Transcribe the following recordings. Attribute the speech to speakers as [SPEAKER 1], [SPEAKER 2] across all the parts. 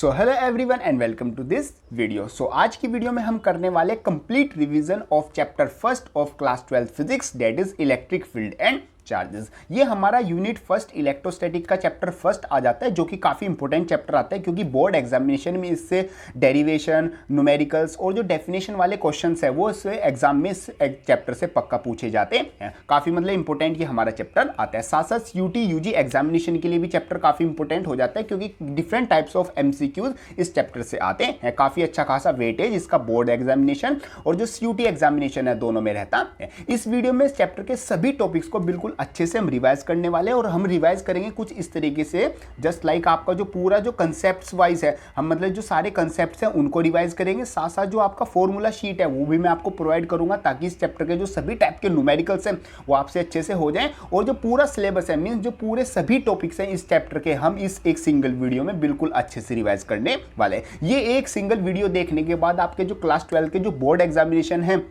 [SPEAKER 1] So hello everyone and welcome to this video. आज की video में हम करने वाले complete revision of chapter first of class 12 physics, that is electric field and charges. ये हमारा यूनिट फर्स्ट इलेक्ट्रोस्टैटिक का चैप्टर फर्स्ट आ जाता है, जो कि काफ़ी इंपॉर्टेंट चैप्टर आता है क्योंकि बोर्ड एग्जामिनेशन में इससे डेरिवेशन, न्यूमेरिकल्स और जो डेफिनेशन वाले क्वेश्चंस है वो इससे एग्जाम में इस चैप्टर से पक्का पूछे जाते हैं। काफ़ी मतलब इंपॉर्टेंट ये हमारा चैप्टर आता है। साथ साथ यूटी यूजी एग्जामिनेशन के लिए भी चैप्टर काफ़ी इंपॉर्टेंट हो जाता है क्योंकि डिफरेंट टाइप्स ऑफ एमसीक्यूज इस चैप्टर से आते हैं। काफ़ी अच्छा खासा वेटेज इसका बोर्ड एग्जामिनेशन और जो यूटी एग्जामिनेशन है दोनों में रहता है। इस वीडियो में इस चैप्टर के सभी टॉपिक्स को बिल्कुल अच्छे से हम रिवाइज करने वाले हैं और हम रिवाइज करेंगे कुछ इस तरीके से, जस्ट लाइक आपका जो पूरा जो कंसेप्ट्स वाइज है, हम मतलब जो सारे कंसेप्ट्स हैं उनको रिवाइज करेंगे। साथ साथ जो आपका फॉर्मूला शीट है वो भी मैं आपको प्रोवाइड करूंगा ताकि इस चैप्टर के जो सभी टाइप के न्यूमेरिकल्स हैं वो आपसे अच्छे से हो जाएं और जो पूरा सिलेबस है मींस जो पूरे सभी टॉपिक्स हैं इस चैप्टर के हम इस एक सिंगल वीडियो में बिल्कुल अच्छे से रिवाइज करने वाले हैं। ये एक सिंगल वीडियो देखने के बाद आपके जो क्लास 12 के जो बोर्ड एग्जामिनेशन है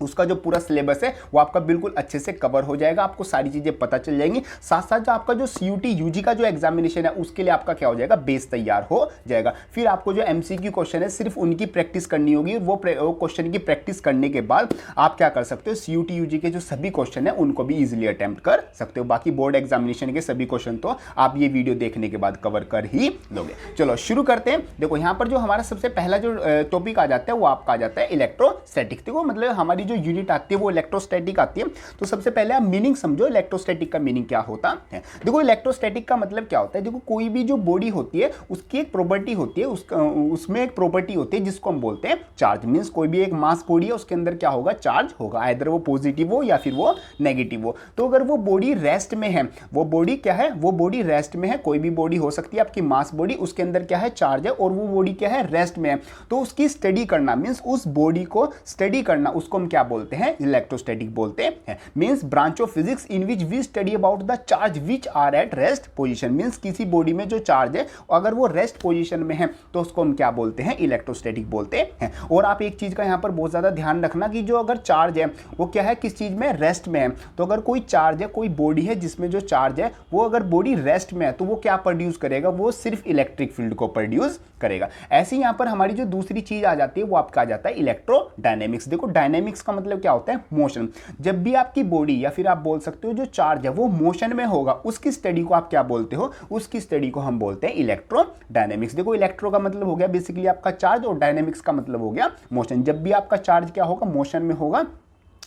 [SPEAKER 1] उसका जो पूरा सिलेबस है वो आपका बिल्कुल अच्छे से कवर हो जाएगा, आपको सारी चीजें पता चल जाएंगी। साथ साथ जो आपका जो सीयूटी यूजी का जो एग्जामिनेशन है उसके लिए आपका क्या हो जाएगा, बेस तैयार हो जाएगा। फिर आपको जो एमसीक्यू क्वेश्चन है सिर्फ उनकी प्रैक्टिस करनी होगी। वो क्वेश्चन की प्रैक्टिस करने के बाद आप क्या कर सकते हो, सीयूटी यूजी के जो सभी क्वेश्चन है उनको भी इजिली अटेम्प्ट कर सकते हो। बाकी बोर्ड एग्जामिनेशन के सभी क्वेश्चन तो आप ये वीडियो देखने के बाद कवर कर ही लोगे। चलो शुरू करते हैं। देखो यहाँ पर जो हमारा सबसे पहला जो टॉपिक आ जाता है वो आपका आ जाता है इलेक्ट्रोस्टैटिक। देखो मतलब हमारी जो यूनिट आती है वो इलेक्ट्रोस्टैटिक आती है। तो सबसे पहले आप मीनिंग समझो इलेक्ट्रोस्टैटिक का मीनिंग क्या होता है। देखो इलेक्ट्रोस्टैटिक का मतलब क्या होता है, देखो कोई भी जो बॉडी होती है उसकी एक प्रॉपर्टी होती है, उसमें एक प्रॉपर्टी होती है जिसको हम बोलते हैं चार्ज। मींस कोई भी एक मास बॉडी है उसके अंदर क्या होगा, चार्ज होगा, आइदर वो पॉजिटिव हो या फिर वो नेगेटिव हो। तो अगर वो बॉडी रेस्ट में है, वो बॉडी क्या है, वो बॉडी रेस्ट में है, कोई भी बॉडी हो सकती है आपकी मास बॉडी, उसके अंदर क्या है, चार्ज है और वो बॉडी क्या है, रेस्ट में है। तो उसकी स्टडी करना मींस उस बॉडी को स्टडी करना उसको हम क्या बोलते हैं, इलेक्ट्रोस्टैटिक बोलते हैं। Means branch of physics in which we study about the charge which are at rest position. Means किसी बॉडी में जो चार्ज है अगर वो रेस्ट पोजीशन में है तो उसको हम क्या बोलते हैं, इलेक्ट्रोस्टैटिक बोलते हैं। और आप एक चीज का यहां पर बहुत ज्यादा ध्यान रखना कि जो अगर चार्ज है वो क्या है, किस चीज में, रेस्ट में है। तो अगर कोई चार्ज है, कोई बॉडी है जिसमें जो चार्ज है वो अगर बॉडी रेस्ट में है तो वो क्या प्रोड्यूस करेगा, वो सिर्फ इलेक्ट्रिक फील्ड को प्रोड्यूस करेगा। ऐसे यहां पर हमारी जो दूसरी चीज आ जाती है वो आपका आ जाता है इलेक्ट्रोडायनेमिक्स। देखो डायनेमिक्स का मतलब क्या होता है, मोशन। जब भी आपकी बॉडी या फिर आप बोल सकते हो जो चार्ज है वो मोशन में होगा उसकी स्टडी को आप क्या बोलते हो, उसकी स्टडी को हम बोलते हैं इलेक्ट्रोडायनेमिक्स। देखो इलेक्ट्रो का मतलब हो गया बेसिकली आपका चार्ज और डायनेमिक्स का मतलब हो गया मोशन। जब भी आपका चार्ज क्या होगा, मोशन में होगा,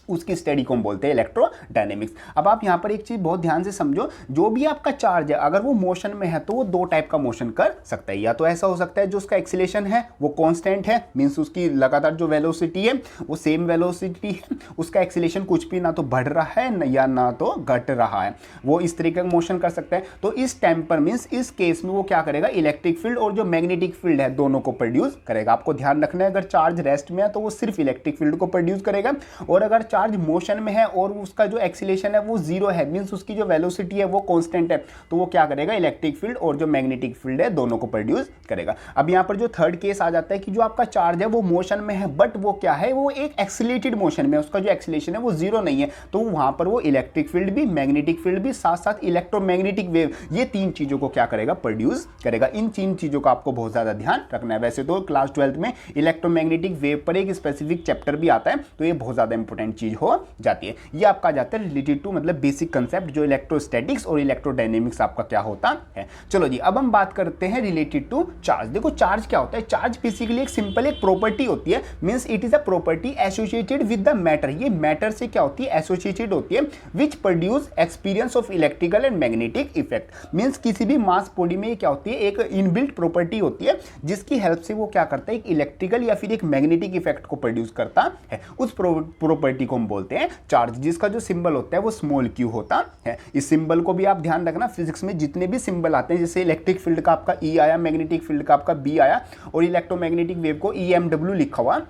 [SPEAKER 1] उसकी स्टडी को हम बोलते हैं इलेक्ट्रोडायनेमिक्स। अब आप यहां पर एक चीज बहुत ध्यान से समझो, जो भी आपका चार्ज है अगर वो मोशन में है तो वो दो टाइप का मोशन कर सकता है। या तो ऐसा हो सकता है जो उसका एक्सीलरेशन है वो कांस्टेंट है, मींस उसकी लगातार जो वेलोसिटी है वो सेम वेलोसिटी है, उसका एक्सीलरेशन कुछ भी ना तो बढ़ रहा है या ना तो घट रहा है, वो इस तरीके का मोशन कर सकता है। तो इस टाइम पर मींस इस केस में वो क्या करेगा, इलेक्ट्रिक फील्ड और जो मैग्नेटिक फील्ड है दोनों को प्रोड्यूस करेगा। आपको ध्यान रखना है अगर चार्ज रेस्ट में है तो वो सिर्फ इलेक्ट्रिक फील्ड को प्रोड्यूस करेगा, और अगर चार्ज मोशन में है और उसका जो एक्सीलरेशन है वो जीरो है, मींस उसकी जो वेलोसिटी है वो कांस्टेंट है, तो वो क्या करेगा, इलेक्ट्रिक फील्ड और जो मैग्नेटिक फील्ड है दोनों को प्रोड्यूस करेगा। अब यहां पर जो थर्ड केस आ जाता है कि जो आपका चार्ज है वो मोशन में है बट वो क्या है, वो एक एक्सीलरेटेड मोशन में, उसका जो एक्सीलरेशन है वो जीरो नहीं है, तो वहां पर वो इलेक्ट्रिक फील्ड भी, मैग्नेटिक फील्ड भी, साथ साथ इलेक्ट्रोमैग्नेटिक वेव, ये तीन चीजों को क्या करेगा, प्रोड्यूस करेगा। इन तीन चीजों का आपको बहुत ज्यादा ध्यान रखना है। वैसे तो क्लास 12 में इलेक्ट्रोमैग्नेटिक वेव पर एक स्पेसिफिक चैप्टर भी आता है, तो ये बहुत ज्यादा इंपॉर्टेंट चीज हो जाती है। ये आपका जाता है रिलेटेड टू मतलब बेसिक कंसेप्ट जो इलेक्ट्रोस्टैटिक्स और इलेक्ट्रोडायनेमिक्स आपका क्या होता है। चलो जी अब हम बात करते हैं रिलेटेड टू चार्ज। देखो चार्ज क्या होता है, चार्ज बेसिकली एक सिंपल एक प्रॉपर्टी होती है, means it is a property associated with the matter. ये मैटर से क्या होती है, एसोसिएटेड होती है, which produce experience of electrical and magnetic effect. Means किसी भी मास बॉडी में क्या होती है, एक इनबिल्ट प्रॉपर्टी होती है जिसकी हेल्प से वो क्या करता है, एक इलेक्ट्रिकल या फिर एक मैग्नेटिक इफेक्ट को प्रोड्यूस करता है। उस प्रॉपर्टी को हम बोलते हैं चार्ज, जिसका जो सिंबल होता है वो स्मॉल क्यू होता है। इस सिंबल को भी आप ध्यान रखना, फिजिक्स में जितने भी सिंबल आते हैं, जैसे इलेक्ट्रिक फील्ड का आपका ई आया, मैग्नेटिक फील्ड का आपका बी आया और इलेक्ट्रोमैग्नेटिक वेव को EMW लिखा हुआ,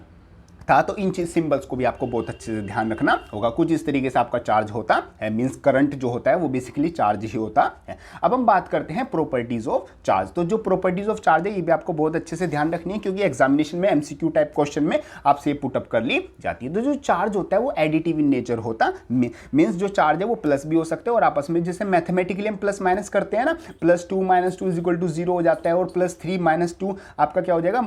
[SPEAKER 1] था। तो इन सिंबल्स को भी आपको बहुत अच्छे से ध्यान रखना होगा। कुछ इस तरीके से आपका चार्ज होता है, मींस करंट जो होता है वो बेसिकली चार्ज ही होता है। अब हम बात करते हैं प्रॉपर्टीज ऑफ चार्ज। तो जो प्रॉपर्टीज ऑफ चार्ज है ये भी आपको बहुत अच्छे से ध्यान रखनी है, क्योंकि एग्जामिनेशन में एमसीक्यू टाइप क्वेश्चन में आपसे पुटअप कर ली जाती है। तो जो चार्ज होता है वो एडिटिव इन नेचर होता, मींस जो चार्ज है वो प्लस भी हो सकते हैं और आपस में जैसे मैथमेटिकली हम प्लस माइनस करते हैं ना, +2 - 2 = 0 हो जाता है और +3 - 2 आपका क्या हो जाएगा,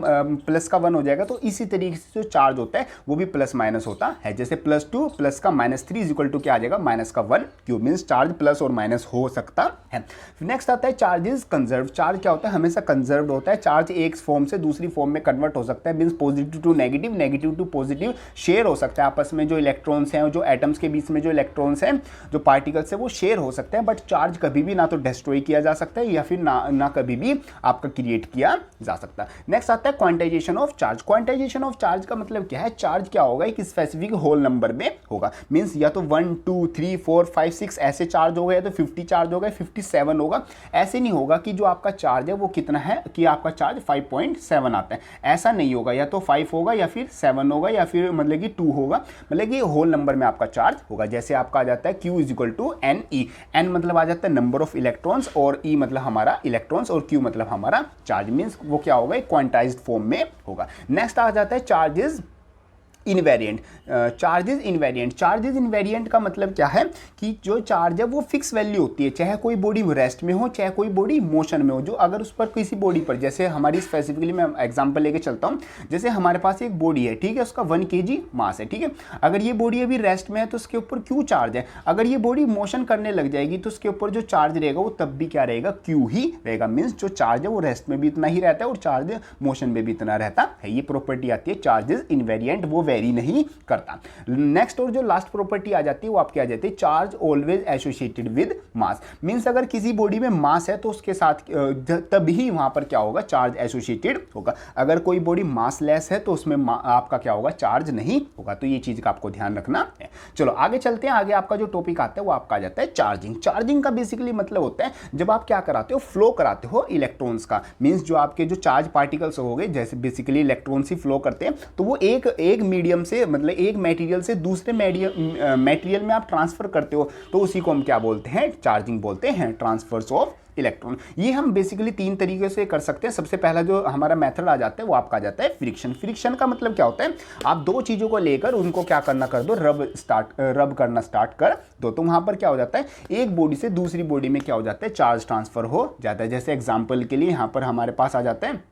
[SPEAKER 1] प्लस का 1 हो जाएगा। तो इसी तरीके से जो चार्ज होता है वो भी प्लस माइनस होता है। जैसे +2 प्लस का -3 = क्या आ जाएगा, -1 क्यूब, मींस चार्ज प्लस और माइनस हो सकता है। नेक्स्ट आता है चार्ज इज कंजर्व। चार्ज क्या होता है, हमेशा कंजर्व होता है। चार्ज एक फॉर्म से दूसरी फॉर्म में कन्वर्ट हो सकता है, means positive to negative, negative to positive share हो सकता है। आपस में जो इलेक्ट्रॉन्स हैं, जो एटम्स के बीच में जो इलेक्ट्रॉन्स हैं, जो पार्टिकल्स है वो शेयर हो सकते हैं। बट चार्ज कभी भी ना तो डिस्ट्रॉय किया जा सकता है या फिर ना कभी भी आपका क्रिएट किया जा सकता है। नेक्स्ट आता है quantization of charge. Quantization of charge का मतलब क्या है, चार्ज क्या होगा, एक स्पेसिफिक होल नंबर में होगा, मींस या तो 1 2 3 4 5 6 ऐसे चार्ज होगा, या तो 50 चार्ज होगा, 57 होगा। ऐसे नहीं होगा कि जो आपका चार्ज है वो कितना है, कि आपका चार्ज 5.7 आता है, ऐसा नहीं होगा। या तो 5 होगा या फिर 7 होगा या फिर मतलब कि 2 होगा, मतलब कि होल नंबर में आपका चार्ज होगा। जैसे आपका आ जाता है Q = Ne, N मतलब आ जाता है नंबर ऑफ इलेक्ट्रॉन्स और E मतलब हमारा इलेक्ट्रॉन्स और Q मतलब हमारा चार्ज, मींस वो क्या होगा, एक क्वांटाइज्ड फॉर्म में होगा। नेक्स्ट आ जाता है charges invariant. Charges invariant, charges invariant का मतलब क्या है कि जो चार्ज है वो फिक्स वैल्यू होती है, चाहे कोई बॉडी रेस्ट में हो चाहे कोई बॉडी मोशन में हो। जो अगर उस पर किसी बॉडी पर, जैसे हमारी स्पेसिफिकली मैं एग्जांपल लेके चलता हूँ, जैसे हमारे पास एक बॉडी है, ठीक है, उसका 1 kg मास है, ठीक है। अगर ये बॉडी अभी रेस्ट में है तो उसके ऊपर क्यू चार्ज है। अगर ये बॉडी मोशन करने लग जाएगी तो उसके ऊपर जो चार्ज रहेगा वो तब भी क्या रहेगा, क्यू ही रहेगा, मीन्स जो चार्ज है वो रेस्ट में भी इतना ही रहता है और चार्ज मोशन में भी इतना रहता है। ये प्रॉपर्टी आती है चार्जेस इनवेरिएंट, वो वेरी नहीं करता। नेक्स्ट और जो लास्ट प्रॉपर्टी आ जाती है वो आपकी आ जाती है charge always associated with mass. Means अगर किसी बॉडी में मास है तो उसके साथ तभी वहां पर क्या होगा, चार्ज एसोसिएटेड होगा। अगर कोई बॉडी मास लेस है तो उसमें आपका क्या होगा, चार्ज नहीं होगा। तो ये चीज का आपको ध्यान रखना है। चलो आगे चलते हैं। आगे आपका जो टॉपिक आता है वो आपका आ जाता है चार्जिंग। चार्जिंग का बेसिकली मतलब होता है जब आप क्या कराते हो, फ्लो कराते हो इलेक्ट्रॉन्स का, मींस जो आपके जो चार्ज पार्टिकल्स हो गए, जैसे बेसिकली इलेक्ट्रॉन्स ही फ्लो करते हैं, तो वो एक मीडियम से, मतलब एक मटेरियल से दूसरे मटेरियल में आप ट्रांसफर करते हो, तो उसी को हम क्या बोलते हैं, चार्जिंग बोलते हैं, ट्रांसफर्स ऑफ इलेक्ट्रॉन। ये हम बेसिकली 3 तरीके से कर सकते हैं। सबसे पहला जो हमारा मेथड आ जाता है वो आपका आ जाता है फ्रिक्शन। फ्रिक्शन का मतलब क्या होता है, आप 2 चीजों को लेकर उनको क्या करना कर दो, रब करना स्टार्ट कर दो, तो वहां पर क्या हो जाता है, एक बॉडी से दूसरी बॉडी में क्या हो जाता है, चार्ज ट्रांसफर हो जाता है। जैसे एग्जांपल के लिए यहां पर हमारे पास आ जाता है,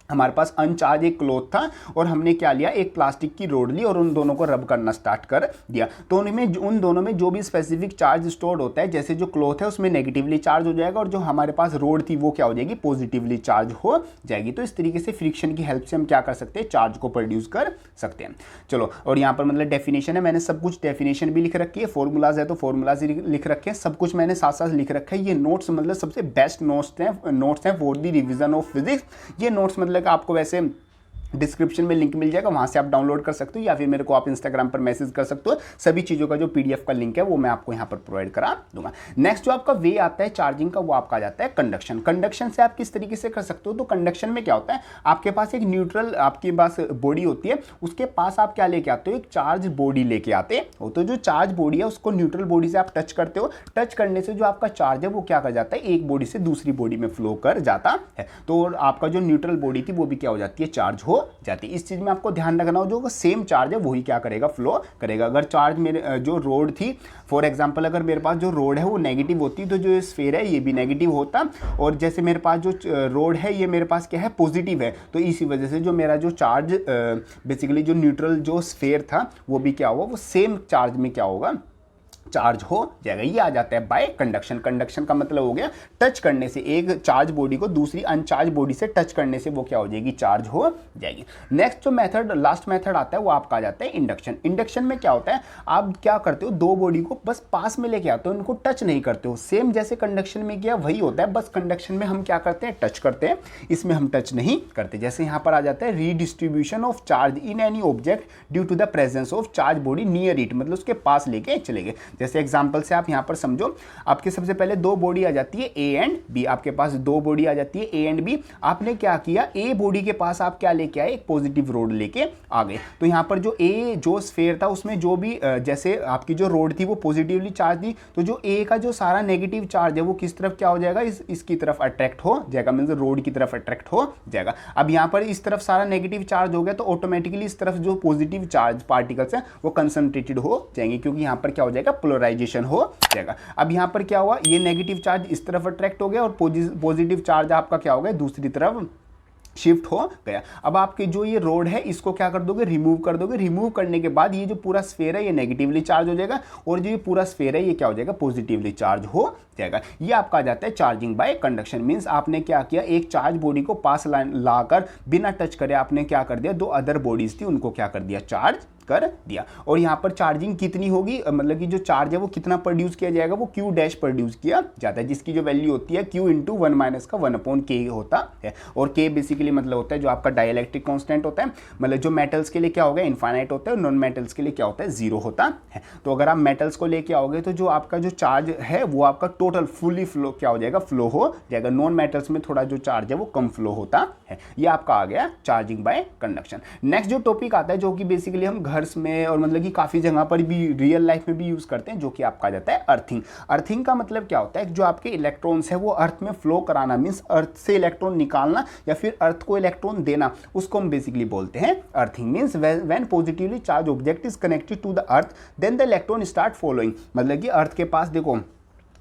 [SPEAKER 1] हमारे पास अनचार्ज एक क्लॉथ था और हमने क्या लिया, एक प्लास्टिक की रोड ली और उन दोनों को रब करना स्टार्ट कर दिया। तो उन दोनों में जो भी स्पेसिफिक चार्ज स्टोर्ड होता है, जैसे जो क्लॉथ है उसमें नेगेटिवली चार्ज हो जाएगा और जो हमारे पास रोड थी वो क्या हो जाएगी, पॉजिटिवली चार्ज हो जाएगी। तो इस तरीके से फ्रिक्शन की हेल्प से हम क्या कर सकते हैं, चार्ज को प्रोड्यूस कर सकते हैं। चलो, और यहाँ पर मतलब डेफिनेशन है, मैंने सब कुछ डेफिनेशन भी लिख रखी है, फॉर्मूलाज है तो फॉर्मूलाज लिख रखे हैं, सब कुछ मैंने साथ साथ लिख रखा है। ये नोट्स मतलब सबसे बेस्ट नोट्स हैं for the revision of physics. ये नोट्स मतलब आपको वैसे डिस्क्रिप्शन में लिंक मिल जाएगा, वहां से आप डाउनलोड कर सकते हो या फिर मेरे को आप इंस्टाग्राम पर मैसेज कर सकते हो। सभी चीज़ों का जो पीडीएफ का लिंक है वो मैं आपको यहाँ पर प्रोवाइड करा दूंगा। नेक्स्ट जो आपका वे आता है चार्जिंग का वो आपका आ जाता है कंडक्शन। कंडक्शन से आप किस तरीके से कर सकते हो, तो कंडक्शन में क्या होता है, आपके पास एक न्यूट्रल आपके पास बॉडी होती है, उसके पास आप क्या लेके आते हो, एक चार्ज बॉडी लेके आते हो। तो जो चार्ज बॉडी है उसको न्यूट्रल बॉडी से आप टच करते हो, टच करने से जो आपका चार्ज है वो क्या कर जाता है, एक बॉडी से दूसरी बॉडी में फ्लो कर जाता है। तो आपका जो न्यूट्रल बॉडी थी वो भी क्या हो जाती है, चार्ज हो जाती है। इस चीज में आपको ध्यान रखना हो, जो सेम चार्ज है वही क्या करेगा, फ्लो करेगा। अगर चार्ज मेरे जो रोड थी, फॉर एग्जांपल अगर मेरे पास जो रोड है वो नेगेटिव होती तो जो स्फीयर है ये भी नेगेटिव होता, और जैसे मेरे पास जो रोड है ये मेरे पास क्या है, पॉजिटिव है, तो इसी वजह से जो मेरा जो चार्ज बेसिकली जो न्यूट्रल जो स्फीयर था वो भी क्या होगा, वो सेम चार्ज में क्या होगा, चार्ज हो जाएगा। ये आ जाता है बाय कंडक्शन। कंडक्शन का मतलब हो गया टच करने से, एक चार्ज बॉडी को दूसरी अनचार्ज बॉडी से टच करने से वो क्या हो जाएगी, चार्ज हो जाएगी। नेक्स्ट जो मेथड, लास्ट मेथड आता है वो आपका आ जाता है इंडक्शन। इंडक्शन में क्या होता है, आप क्या करते हो, 2 बॉडी को बस पास में लेके आते हो, उनको टच नहीं करते हो। सेम जैसे कंडक्शन में किया वही होता है, बस कंडक्शन में हम क्या करते हैं, टच करते हैं, इसमें हम टच नहीं करते। जैसे यहाँ पर आ जाता है redistribution of charge in any object due to the presence of charge body near it, मतलब उसके पास लेके चले गए। जैसे एग्जाम्पल से आप यहाँ पर समझो, आपके सबसे पहले दो बॉडी आ जाती है ए एंड बी, आपके पास दो बॉडी आ जाती है ए एंड बी। आपने क्या किया, ए बॉडी के पास आप क्या लेके आए, एक पॉजिटिव रोड लेके आ गए। तो यहाँ पर जो ए जो स्फेयर था उसमें जो भी जैसे आपकी जो रोड थी वो पॉजिटिवली चार्ज थी, तो जो ए का जो सारा नेगेटिव चार्ज है वो किस तरफ क्या हो जाएगा, इसकी तरफ अट्रैक्ट हो जाएगा, मींस रोड की तरफ अट्रैक्ट हो जाएगा। अब यहाँ पर इस तरफ सारा नेगेटिव चार्ज हो गया तो ऑटोमेटिकली इस तरफ जो पॉजिटिव चार्ज पार्टिकल्स हैं वो कंसंट्रेटेड हो जाएंगे, क्योंकि यहाँ पर क्या हो जाएगा, पोलराइजेशन हो जाएगा। अब यहाँ पर क्या हुआ, ये नेगेटिव चार्ज इस तरफ अट्रैक्ट हो गया और पॉजिटिव चार्ज आपका क्या हो गया, दूसरी तरफ शिफ्ट हो गया। अब आपके जो ये रोड है इसको क्या कर दोगे, रिमूव कर दोगे। रिमूव करने के बाद ये जो पूरा स्फेयर है ये नेगेटिवली चार्ज हो जाएगा और जो ये पूरा स्फेयर है ये क्या हो जाएगा, पॉजिटिवली चार्ज हो जाएगा। ये आपका आ जाता है चार्जिंग बाय कंडक्शन। मींस आपने क्या किया, एक चार्ज बॉडी को पास लाकर बिना टच करे आपने क्या कर दिया, दो अदर बॉडीज थी उनको क्या कर दिया, चार्ज कर दिया। और यहाँ पर चार्जिंग कितनी होगी, मतलब कि जो चार्ज है वो कितना प्रोड्यूस किया जाएगा, वो क्यू डैश प्रोड्यूस किया जाता है, जिसकी जो वैल्यू होती है क्यू इंटू 1 माइनस का 1/k होता है। और k बेसिकली मतलब होता है जो आपका डाइलेक्ट्रिक कांस्टेंट होता है, मतलब जो मेटल्स के लिए क्या होगा, इनफाइनाइट होता है, और नॉन मेटल्स के लिए क्या होता है, जीरो होता है। तो अगर आप मेटल्स को लेके आओगे तो जो आपका जो चार्ज है वो आपका टोटल फुली फ्लो क्या हो जाएगा, फ्लो हो जाएगा। नॉन मेटल्स में थोड़ा जो चार्ज है वो कम फ्लो होता है। ये आपका आ गया चार्जिंग बाय कंडक्शन। नेक्स्ट जो टॉपिक आता है जो कि बेसिकली हम घर में और मतलब कि काफ़ी जगह पर भी रियल लाइफ में भी यूज़ करते हैं, जो कि आपका आ जाता है अर्थिंग। अर्थिंग का मतलब क्या होता है, जो आपके इलेक्ट्रॉन्स है वो अर्थ में फ्लो कराना, मीन्स अर्थ से इलेक्ट्रॉन निकालना या फिर अर्थ को इलेक्ट्रॉन देना, उसको हम बेसिकली बोलते हैं earthing. Means when positively charge object is connected to the earth then the electron start following. मतलब कि अर्थ के पास देखो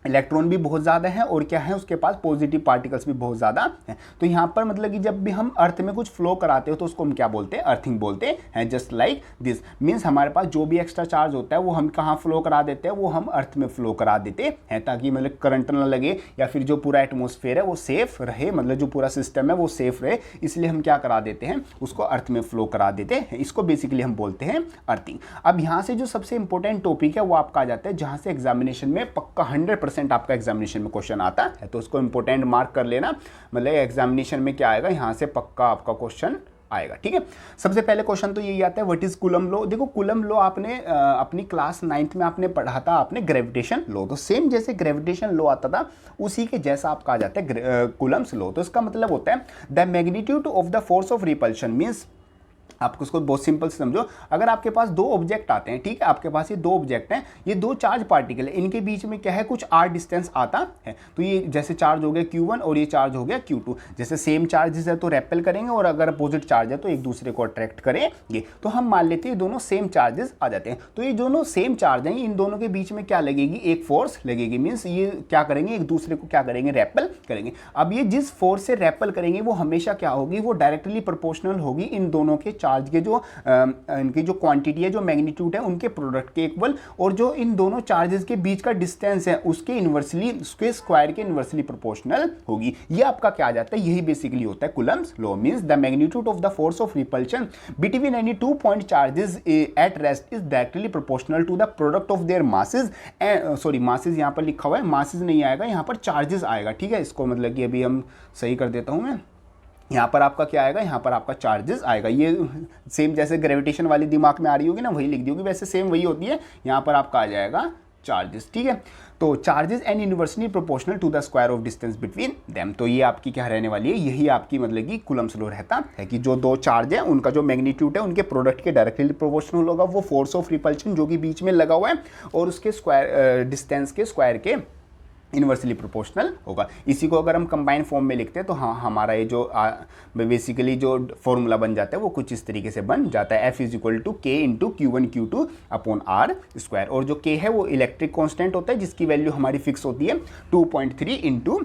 [SPEAKER 1] इलेक्ट्रॉन भी बहुत ज़्यादा है और क्या है, उसके पास पॉजिटिव पार्टिकल्स भी बहुत ज़्यादा हैं। तो यहाँ पर मतलब कि जब भी हम अर्थ में कुछ फ्लो कराते हो तो उसको हम क्या बोलते हैं, अर्थिंग बोलते हैं। जस्ट लाइक दिस मीन्स हमारे पास जो भी एक्स्ट्रा चार्ज होता है वो हम कहाँ फ्लो करा देते हैं, वो हम अर्थ में फ्लो करा देते हैं, ताकि मतलब करंट ना लगे या फिर जो पूरा एटमोसफेयर है वो सेफ रहे, मतलब जो पूरा सिस्टम है वो सेफ रहे, इसलिए हम क्या करा देते हैं, उसको अर्थ में फ्लो करा देते हैं। इसको बेसिकली हम बोलते हैं अर्थिंग। अब यहाँ से जो सबसे इंपॉर्टेंट टॉपिक है वो आपका आ जाता है, जहाँ से एग्जामिनेशन में पक्का 100% आपका एग्जामिनेशन में क्वेश्चन आता है, तो उसको इंपॉर्टेंट मार्क कर लेना। मतलब एग्जामिनेशन में क्या आएगा, यहाँ से पक्का आपका क्वेश्चन आएगा, ठीक है। सबसे पहले क्वेश्चन तो यही आता है, व्हाट इज कूलम लॉ। देखो कूलम लॉ आपने अपनी क्लास 9th में आपने पढ़ा था, आपने ग्रेविटेशन लॉ, तो सेम जैसे ग्रेविटेशन लॉ आता था उसी के जैसा आपका आ जाता है कूलम्स लॉ। तो इसका मतलब होता है the magnitude of the force of repulsion, means आप उसको बहुत सिंपल से समझो। अगर आपके पास दो ऑब्जेक्ट आते हैं, ठीक है, आपके पास ये दो ऑब्जेक्ट हैं, ये दो चार्ज पार्टिकल है, इनके बीच में क्या है, कुछ r डिस्टेंस आता है। तो ये जैसे चार्ज हो गया Q1 और ये चार्ज हो गया Q2, जैसे सेम चार्जेस है तो रेपेल करेंगे और अगर अपोजिट चार्ज है तो एक दूसरे को अट्रैक्ट करेंगे। तो हम मान लेते हैं दोनों सेम चार्जेस आ जाते हैं। तो ये दोनों सेम चार्ज हैं, इन दोनों के बीच में क्या लगेगी, एक फोर्स लगेगी, मीन्स ये क्या करेंगे, एक दूसरे को क्या करेंगे, रेपेल करेंगे। अब ये जिस फोर्स से रेपेल करेंगे वो हमेशा क्या होगी, वो डायरेक्टली प्रोपोर्शनल होगी इन दोनों के चार्ज के जो इनकी जो क्वांटिटी है, जो मैग्नीट्यूड है उनके प्रोडक्ट के इक्वल, और जो इन दोनों चार्जेस के बीच का डिस्टेंस है उसके इन्वर्सली, उसके स्क्वायर के इन्वर्सली प्रोपोर्शनल होगी। ये आपका क्या आ जाता है, यही बेसिकली होता है Coulomb's law. Means the magnitude of the force of repulsion between any two point charges at rest is directly proportional to the product of their masses. Sorry masses यहाँ पर लिखा हुआ है, मासेस नहीं आएगा, यहाँ पर चार्जेस आएगा, ठीक है। इसको मतलब कि अभी हम सही कर देता हूँ मैं, यहाँ पर आपका क्या आएगा, यहाँ पर आपका चार्जेस आएगा। ये सेम जैसे ग्रेविटेशन वाली दिमाग में आ रही होगी ना, वही लिख दी होगी, वैसे सेम वही होती है। यहाँ पर आपका आ जाएगा चार्जेस, ठीक है। तो charges and inversely proportional to the square of distance between them. तो ये आपकी क्या रहने वाली है, यही आपकी मतलब कि कूलम्स लॉ रहता है कि जो दो चार्ज है उनका जो मैग्नीट्यूड है उनके प्रोडक्ट के डायरेक्टली प्रोपोर्शनल होगा वो फोर्स ऑफ रिपल्शन जो कि बीच में लगा हुआ है, और उसके स्क्वायर डिस्टेंस के स्क्वायर के इन्वर्सली प्रोपोर्शनल होगा। इसी को अगर हम कंबाइन फॉर्म में लिखते हैं तो हाँ, हमारा ये जो बेसिकली जो फॉर्मूला बन जाता है वो कुछ इस तरीके से बन जाता है, F is equal to K into Q1 Q2 upon R square. और जो K है वो इलेक्ट्रिक कांस्टेंट होता है जिसकी वैल्यू हमारी फिक्स होती है 2.3 इंटू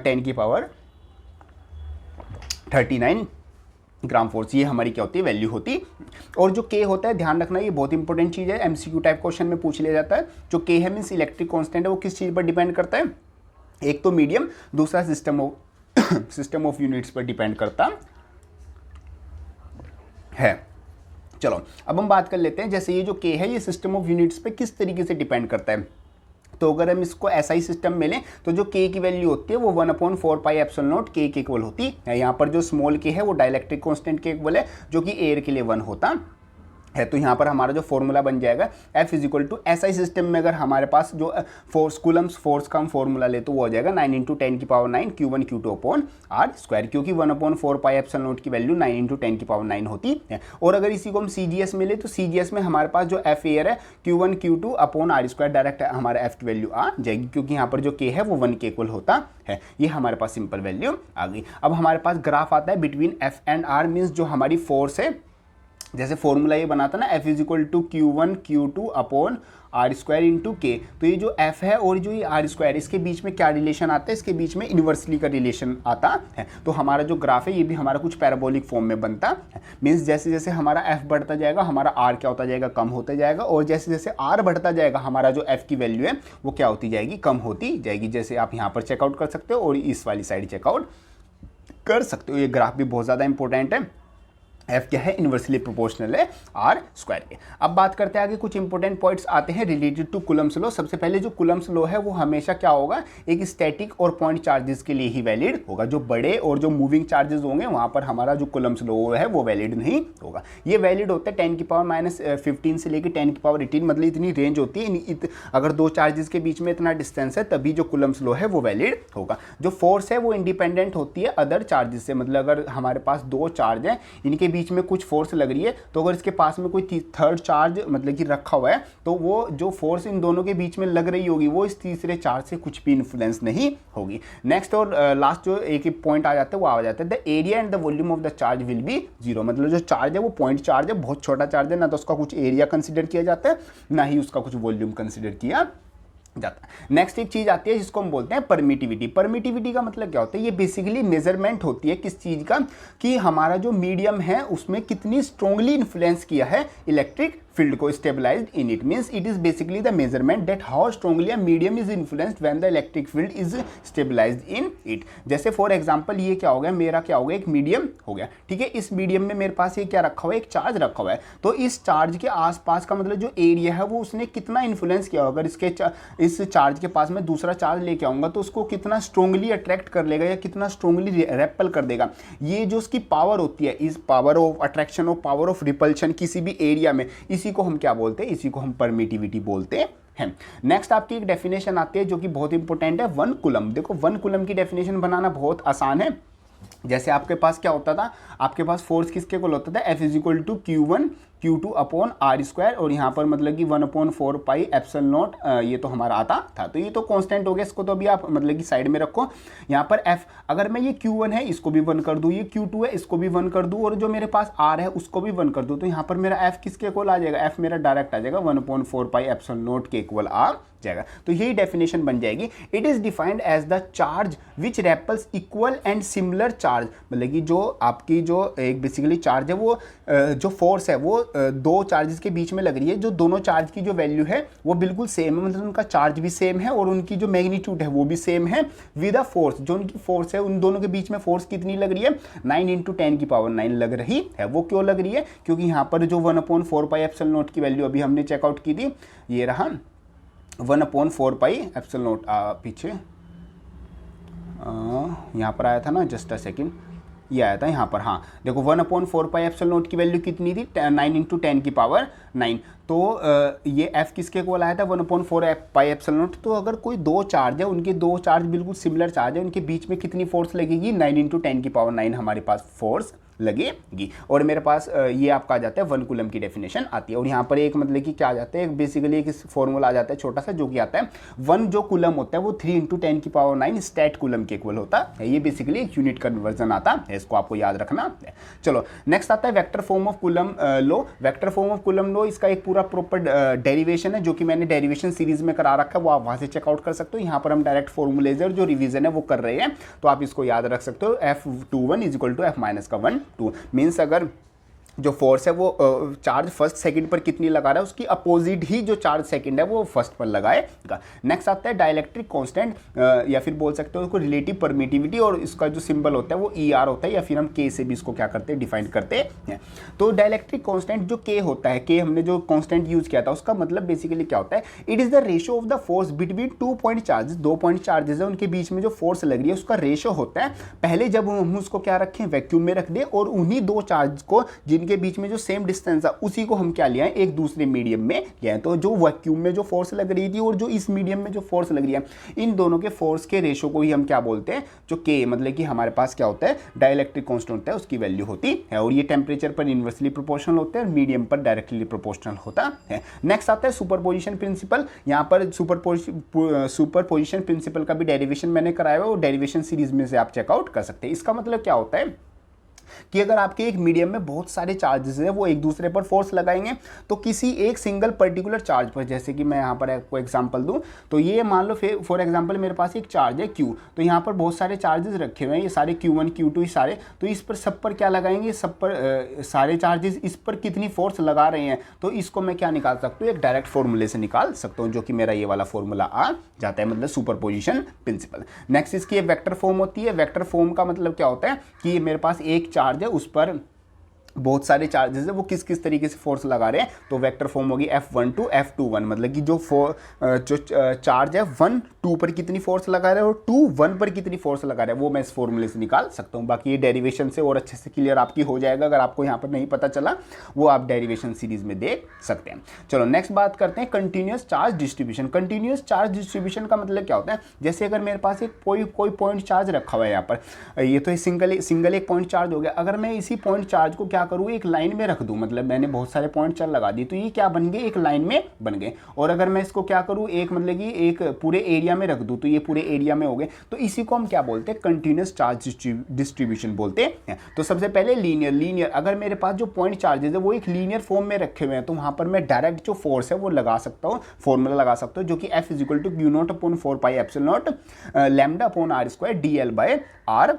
[SPEAKER 1] 10 की पावर 39 ग्राम फोर्स। ये हमारी क्या होती है, वैल्यू होती। और जो K होता है, ध्यान रखना ये बहुत इंपॉर्टेंट चीज़ है, MCQ टाइप क्वेश्चन में पूछ लिया जाता है। जो K है मीन्स इलेक्ट्रिक कांस्टेंट है, वो किस चीज़ पर डिपेंड करता है, एक तो मीडियम, दूसरा सिस्टम ऑफ यूनिट्स पर डिपेंड करता है। चलो अब हम बात कर लेते हैं, जैसे ये जो K है ये सिस्टम ऑफ यूनिट्स पे किस तरीके से डिपेंड करता है। तो अगर हम इसको ऐसा ही सिस्टम में लें तो जो K की वैल्यू होती है वो 1/4 पाई एप्सिलॉन नॉट K के इक्वल होती है। यहाँ पर जो स्मॉल k है वो डाइलेक्ट्रिक कांस्टेंट के इक्वल है, जो कि एयर के लिए 1 होता है। तो यहाँ पर हमारा जो फॉर्मूला बन जाएगा F is equal to SI system में अगर हमारे पास जो फोर्स कूलम्स फोर्स का हम फॉर्मूला ले तो वो हो जाएगा 9 इंटू 10 की power 9 Q1 Q2 upon R square, क्योंकि 1/4 पाई एप्सिलॉन नॉट की वैल्यू 9 इंटू 10 की पावर 9 होती है। और अगर इसी को हम CGS में ले तो CGS में हमारे पास जो F एयर है Q1 Q2 upon R square, direct हमारा F की वैल्यू आ जाएगी, क्योंकि यहाँ पर जो K है वो 1 के इक्वल होता है। ये हमारे पास सिंपल वैल्यू आ गई। अब हमारे पास ग्राफ आता है between F and R, means जो हमारी फोर्स है, जैसे फॉर्मूला ये बनाता ना F is equal to Q1 Q2 upon R square into K, तो ये जो F है और जो ये आर स्क्वायर, इसके बीच में क्या रिलेशन आता है, इसके बीच में इन्वर्सली का रिलेशन आता है। तो हमारा जो ग्राफ है ये भी हमारा कुछ पैराबोलिक फॉर्म में बनता है। मीन्स जैसे जैसे हमारा F बढ़ता जाएगा हमारा R क्या होता जाएगा, कम होता जाएगा, और जैसे जैसे R बढ़ता जाएगा हमारा जो F की वैल्यू है वो क्या होती जाएगी, कम होती जाएगी। जैसे आप यहाँ पर चेकआउट कर सकते हो और इस वाली साइड चेकआउट कर सकते हो। ये ग्राफ भी बहुत ज़्यादा इंपॉर्टेंट है। F क्या है, इन्वर्सली प्रोपोर्शनल है आर स्क्वायर के। अब बात करते हैं आगे, कुछ इंपॉर्टेंट पॉइंट्स आते हैं रिलेटेड टू कूलम्स लॉ। सबसे पहले जो कूलम्स लॉ है वो हमेशा क्या होगा, एक स्टैटिक और पॉइंट चार्जेस के लिए ही वैलिड होगा। जो बड़े और जो मूविंग चार्जेस होंगे वहां पर हमारा जो कूलम्स लॉ है वो वैलिड नहीं होगा। ये वैलिड होता है 10 की पावर -15 से लेकर 10 की पावर 18, मतलब इतनी रेंज होती है। अगर दो चार्जेस के बीच में इतना डिस्टेंस है तभी जो कूलम्स लॉ है वो वैलिड होगा। जो फोर्स है वो इंडिपेंडेंट होती है अदर चार्जेस से, मतलब अगर हमारे पास दो चार्ज हैं, इनके बीच में कुछ फोर्स लग रही है, तो अगर इसके पास में कोई थर्ड चार्ज मतलब कि रखा हुआ है, तो वो जो फोर्स इन दोनों के बीच में लग रही होगी वो इस तीसरे चार्ज से कुछ भी इन्फ्लुएंस नहीं होगी। नेक्स्ट और लास्ट जो एक पॉइंट आ जाता है वो आ जाता है the area and the volume of the charge will be zero. मतलब जो चार्ज है वो पॉइंट चार्ज है, बहुत छोटा चार्ज है, ना तो उसका कुछ एरिया कंसिडर किया जाता है ना ही उसका कुछ वॉल्यूम कंसिडर किया जाता है। नेक्स्ट एक चीज आती है जिसको हम बोलते हैं परमिटिविटी। परमिटिविटी का मतलब क्या होता है, ये बेसिकली मेजरमेंट होती है किस चीज का, कि हमारा जो मीडियम है उसमें कितनी स्ट्रांगली इन्फ्लुएंस किया है इलेक्ट्रिक फील्ड को, stabilised in it. Means it is basically the measurement that how strongly a medium is influenced when the electric field is stabilised in it. जैसे फॉर एग्जांपल ये क्या हो गया, मेरा क्या हो गया, एक मीडियम हो गया, ठीक है। इस मीडियम में मेरे पास ये क्या रखा हुआ है, एक चार्ज रखा हुआ है। तो इस चार्ज के आसपास का मतलब जो एरिया है वो उसने कितना इन्फ्लुएंस किया होगा। अगर इस चार्ज के पास में दूसरा चार्ज लेके आऊंगा तो उसको कितना स्ट्रांगली अट्रैक्ट कर लेगा या कितना स्ट्रांगली रेपेल कर देगा। ये जो उसकी पावर होती है, इस पावर ऑफ अट्रैक्शन और पावर ऑफ रिपल्शन किसी भी एरिया में, इसी को हम क्या बोलते हैं, इसी को हम परमिटिविटी बोलते हैं। नेक्स्ट आपकी एक डेफिनेशन आती है जो कि बहुत इंपॉर्टेंट है, 1 कूलम। देखो 1 कूलम की डेफिनेशन बनाना बहुत आसान है। जैसे आपके पास क्या होता था, आपके पास फोर्स किसके इक्वल होता था, F is equal to Q1 Q2 upon R square, और यहाँ पर मतलब कि 1/4 पाई एप्सिलॉन नॉट, ये तो हमारा आता था। तो ये तो कांस्टेंट हो गया, इसको तो अभी आप मतलब कि साइड में रखो। यहाँ पर F, अगर मैं ये Q1 है इसको भी 1 कर दूँ, ये Q2 है इसको भी 1 कर दूँ, और जो मेरे पास R है उसको भी 1 कर दूँ, तो यहाँ पर मेरा F किसके इक्वल आ जाएगा, F मेरा डायरेक्ट आ जाएगा 1/4 पाई एप्सिलॉन नॉट के इक्वल आ जाएगा। तो यही डेफिनेशन बन जाएगी। It is defined as the charge which repels equal and similar charge. मतलब कि जो आपकी जो एक बेसिकली चार्ज है वो जो फोर्स है वो दो चार्जेस के बीच में लग रही है, जो दोनों चार्ज की जो वैल्यू है वो बिल्कुल सेम है, मतलब उनका चार्ज भी सेम है और उनकी जो मैग्नीट्यूड है वो भी सेम है विद अ फोर्स। जो उनकी फोर्स है उन दोनों के बीच में फोर्स कितनी लग रही है, 9 इंटू 10 की पावर 9 लग रही है। वो क्यों लग रही है, क्योंकि यहाँ पर जो 1/4 पाई एप्सिलॉन नॉट की वैल्यू अभी हमने चेकआउट की थी, ये रहा 1/4 पाई एप्सिलॉन नॉट, पीछे यहाँ पर आया था ना, जस्ट अ सेकेंड, ये आया था यहाँ पर, हाँ देखो 1/4 पाई एप्सिलॉन नॉट की वैल्यू कितनी थी, 9 इंटू 10 की पावर 9। तो ये F किसके इक्वल आया था, 1/4 पाई एप्सिलॉन नॉट। तो अगर कोई दो चार्ज है, उनके दो चार्ज बिल्कुल सिमिलर चार्ज है, उनके बीच में कितनी फोर्स लगेगी, 9 इंटू 10 की पावर 9 हमारे पास फोर्स लगेगी। और मेरे पास ये आपका आ जाता है 1 कूलम की डेफिनेशन आती है। और यहाँ पर एक मतलब कि क्या आ जाता है, बेसिकली एक फॉर्मूला आ जाता है छोटा सा, जो कि आता है 1 जो कूलम होता है वो 3 इंटू 10 की पावर 9 स्टैट कूलम के इक्वल होता है। ये बेसिकली एक यूनिट कन्वर्जन आता है, इसको आपको याद रखना है। चलो नेक्स्ट आता है vector form of Coulomb law. Vector form of Coulomb law, इसका एक पूरा प्रॉपर डेरिवेशन है जो कि मैंने डेरिवेशन सीरीज में करा रखा है, वो आप वहाँ से चेकआउट कर सकते हो। यहाँ पर हम डायरेक्ट फॉर्मूलेज और जो रिवीजन है वो कर रहे हैं, तो आप इसको याद रख सकते हो। F21 is equal to F minus का 1 2 मीन्स अगर जो फोर्स है वो चार्ज फर्स्ट सेकंड पर कितनी लगा रहा है, उसकी अपोजिट ही जो चार्ज सेकंड है वो फर्स्ट पर लगाएगा। नेक्स्ट आता है डाइलेक्ट्रिक कांस्टेंट, या फिर बोल सकते हो उसको रिलेटिव परमिटिविटी, और इसका जो सिंबल होता है वो ER होता है, या फिर हम K से भी इसको क्या करते हैं, डिफाइन करते हैं। तो डाइलेक्ट्रिक कांस्टेंट जो K होता है, K हमने जो कांस्टेंट यूज किया था, उसका मतलब बेसिकली क्या होता है, it is the ratio of the force between 2 point charges. 2 point charges है, उनके बीच में जो फोर्स लग रही है उसका रेशियो होता है। पहले जब हम उसको क्या रखें, वैक्यूम में रख दें, और उन्हीं दो चार्ज को जिनके इनके बीच में जो सेम डिस्टेंस है उसी को हम क्या लिया है, एक दूसरे मीडियम में लिया है। तो जो वैक्यूम में जो फोर्स लग रही थी और जो इस मीडियम में जो फोर्स लग रही है, इन दोनों के फोर्स के रेशो को ही हम क्या बोलते हैं, जो के मतलब कि हमारे पास क्या होता है, डाइलेक्ट्रिक कांस्टेंट होता है, उसकी वैल्यू होती है। और ये टेम्परेचर पर इनवर्सली प्रोपोर्शनल होते हैं, मीडियम पर डायरेक्टली प्रोपोर्शनल होता है। नेक्स्ट आता है सुपरपोजिशन प्रिंसिपल। यहाँ पर सुपरपोजिशन प्रिंसिपल का भी डेरिवेशन मैंने कराया है और डेरिवेशन सीरीज में से आप चेकआउट कर सकते हैं। इसका मतलब क्या होता है कि अगर आपके एक मीडियम में बहुत सारे चार्जेस हैं, वो एक दूसरे पर फोर्स लगाएंगे, तो किसी एक सिंगल पर्टिकुलर चार्ज पर, जैसे कि मैं यहाँ पर आपको एग्जांपल दूँ, तो ये मान लो फॉर एग्जांपल मेरे पास एक चार्ज है Q, तो यहाँ पर बहुत सारे चार्जेस रखे हुए हैं, ये सारे Q1 Q2 सारे, तो इस पर सब पर क्या लगाएंगे, सब पर सारे चार्जेस इस पर कितनी फोर्स लगा रहे हैं, तो इसको मैं क्या निकाल सकता हूँ, एक डायरेक्ट फॉर्मूले से निकाल सकता हूँ, जो कि मेरा ये वाला फॉर्मूला आ जाता है, मतलब सुपरपोजिशन प्रिंसिपल। नेक्स्ट इसकी एक वेक्टर फॉर्म होती है। वेक्टर फॉर्म का मतलब क्या होता है कि मेरे पास एक चार्ज है, उस पर बहुत सारे चार्जेस है, वो किस किस तरीके से फोर्स लगा रहे हैं, तो वेक्टर फॉर्म होगी F12 F21, मतलब कि जो चार्ज है 1 2 पर कितनी फोर्स लगा रहे हैं और 2 1 पर कितनी फोर्स लगा रहे हैं, वो मैं इस फॉर्मूले से निकाल सकता हूँ। बाकी ये डेरिवेशन से और अच्छे से क्लियर आपकी हो जाएगा, अगर आपको यहाँ पर नहीं पता चला वो आप डेरिवेशन सीरीज में देख सकते हैं। चलो नेक्स्ट बात करते हैं continuous charge distribution. Continuous charge distribution का मतलब क्या होता है, जैसे अगर मेरे पास एक कोई पॉइंट चार्ज रखा हुआ है यहाँ पर, ये तो सिंगल एक पॉइंट चार्ज हो गया, अगर मैं इसी पॉइंट चार्ज को क्या करूँ, एक लाइन में रख दूं, मतलब मैंने बहुत सारे पॉइंट चार्ज लगा दिए, तो ये क्या बन गए, एक लाइन में बन गए। और अगर मैं इसको क्या करूं, एक मतलब कि एक पूरे एरिया में रख दूं, तो ये पूरे एरिया में हो गए, तो इसी को हम क्या बोलते हैं, कंटिन्यूस चार्ज डिस्ट्रीब्यूशन बोलते हैं। तो सबसे पहले लीनियर, अगर मेरे पास जो पॉइंट चार्जेस है वो एक लीनियर फॉर्म में रखे हुए हैं, तो वहां पर मैं डायरेक्ट जो फोर्स है वो लगा सकता हूँ, फॉर्मूला लगा सकता हूँ, जो कि F = Q0/4πε0 λ/r² dl/r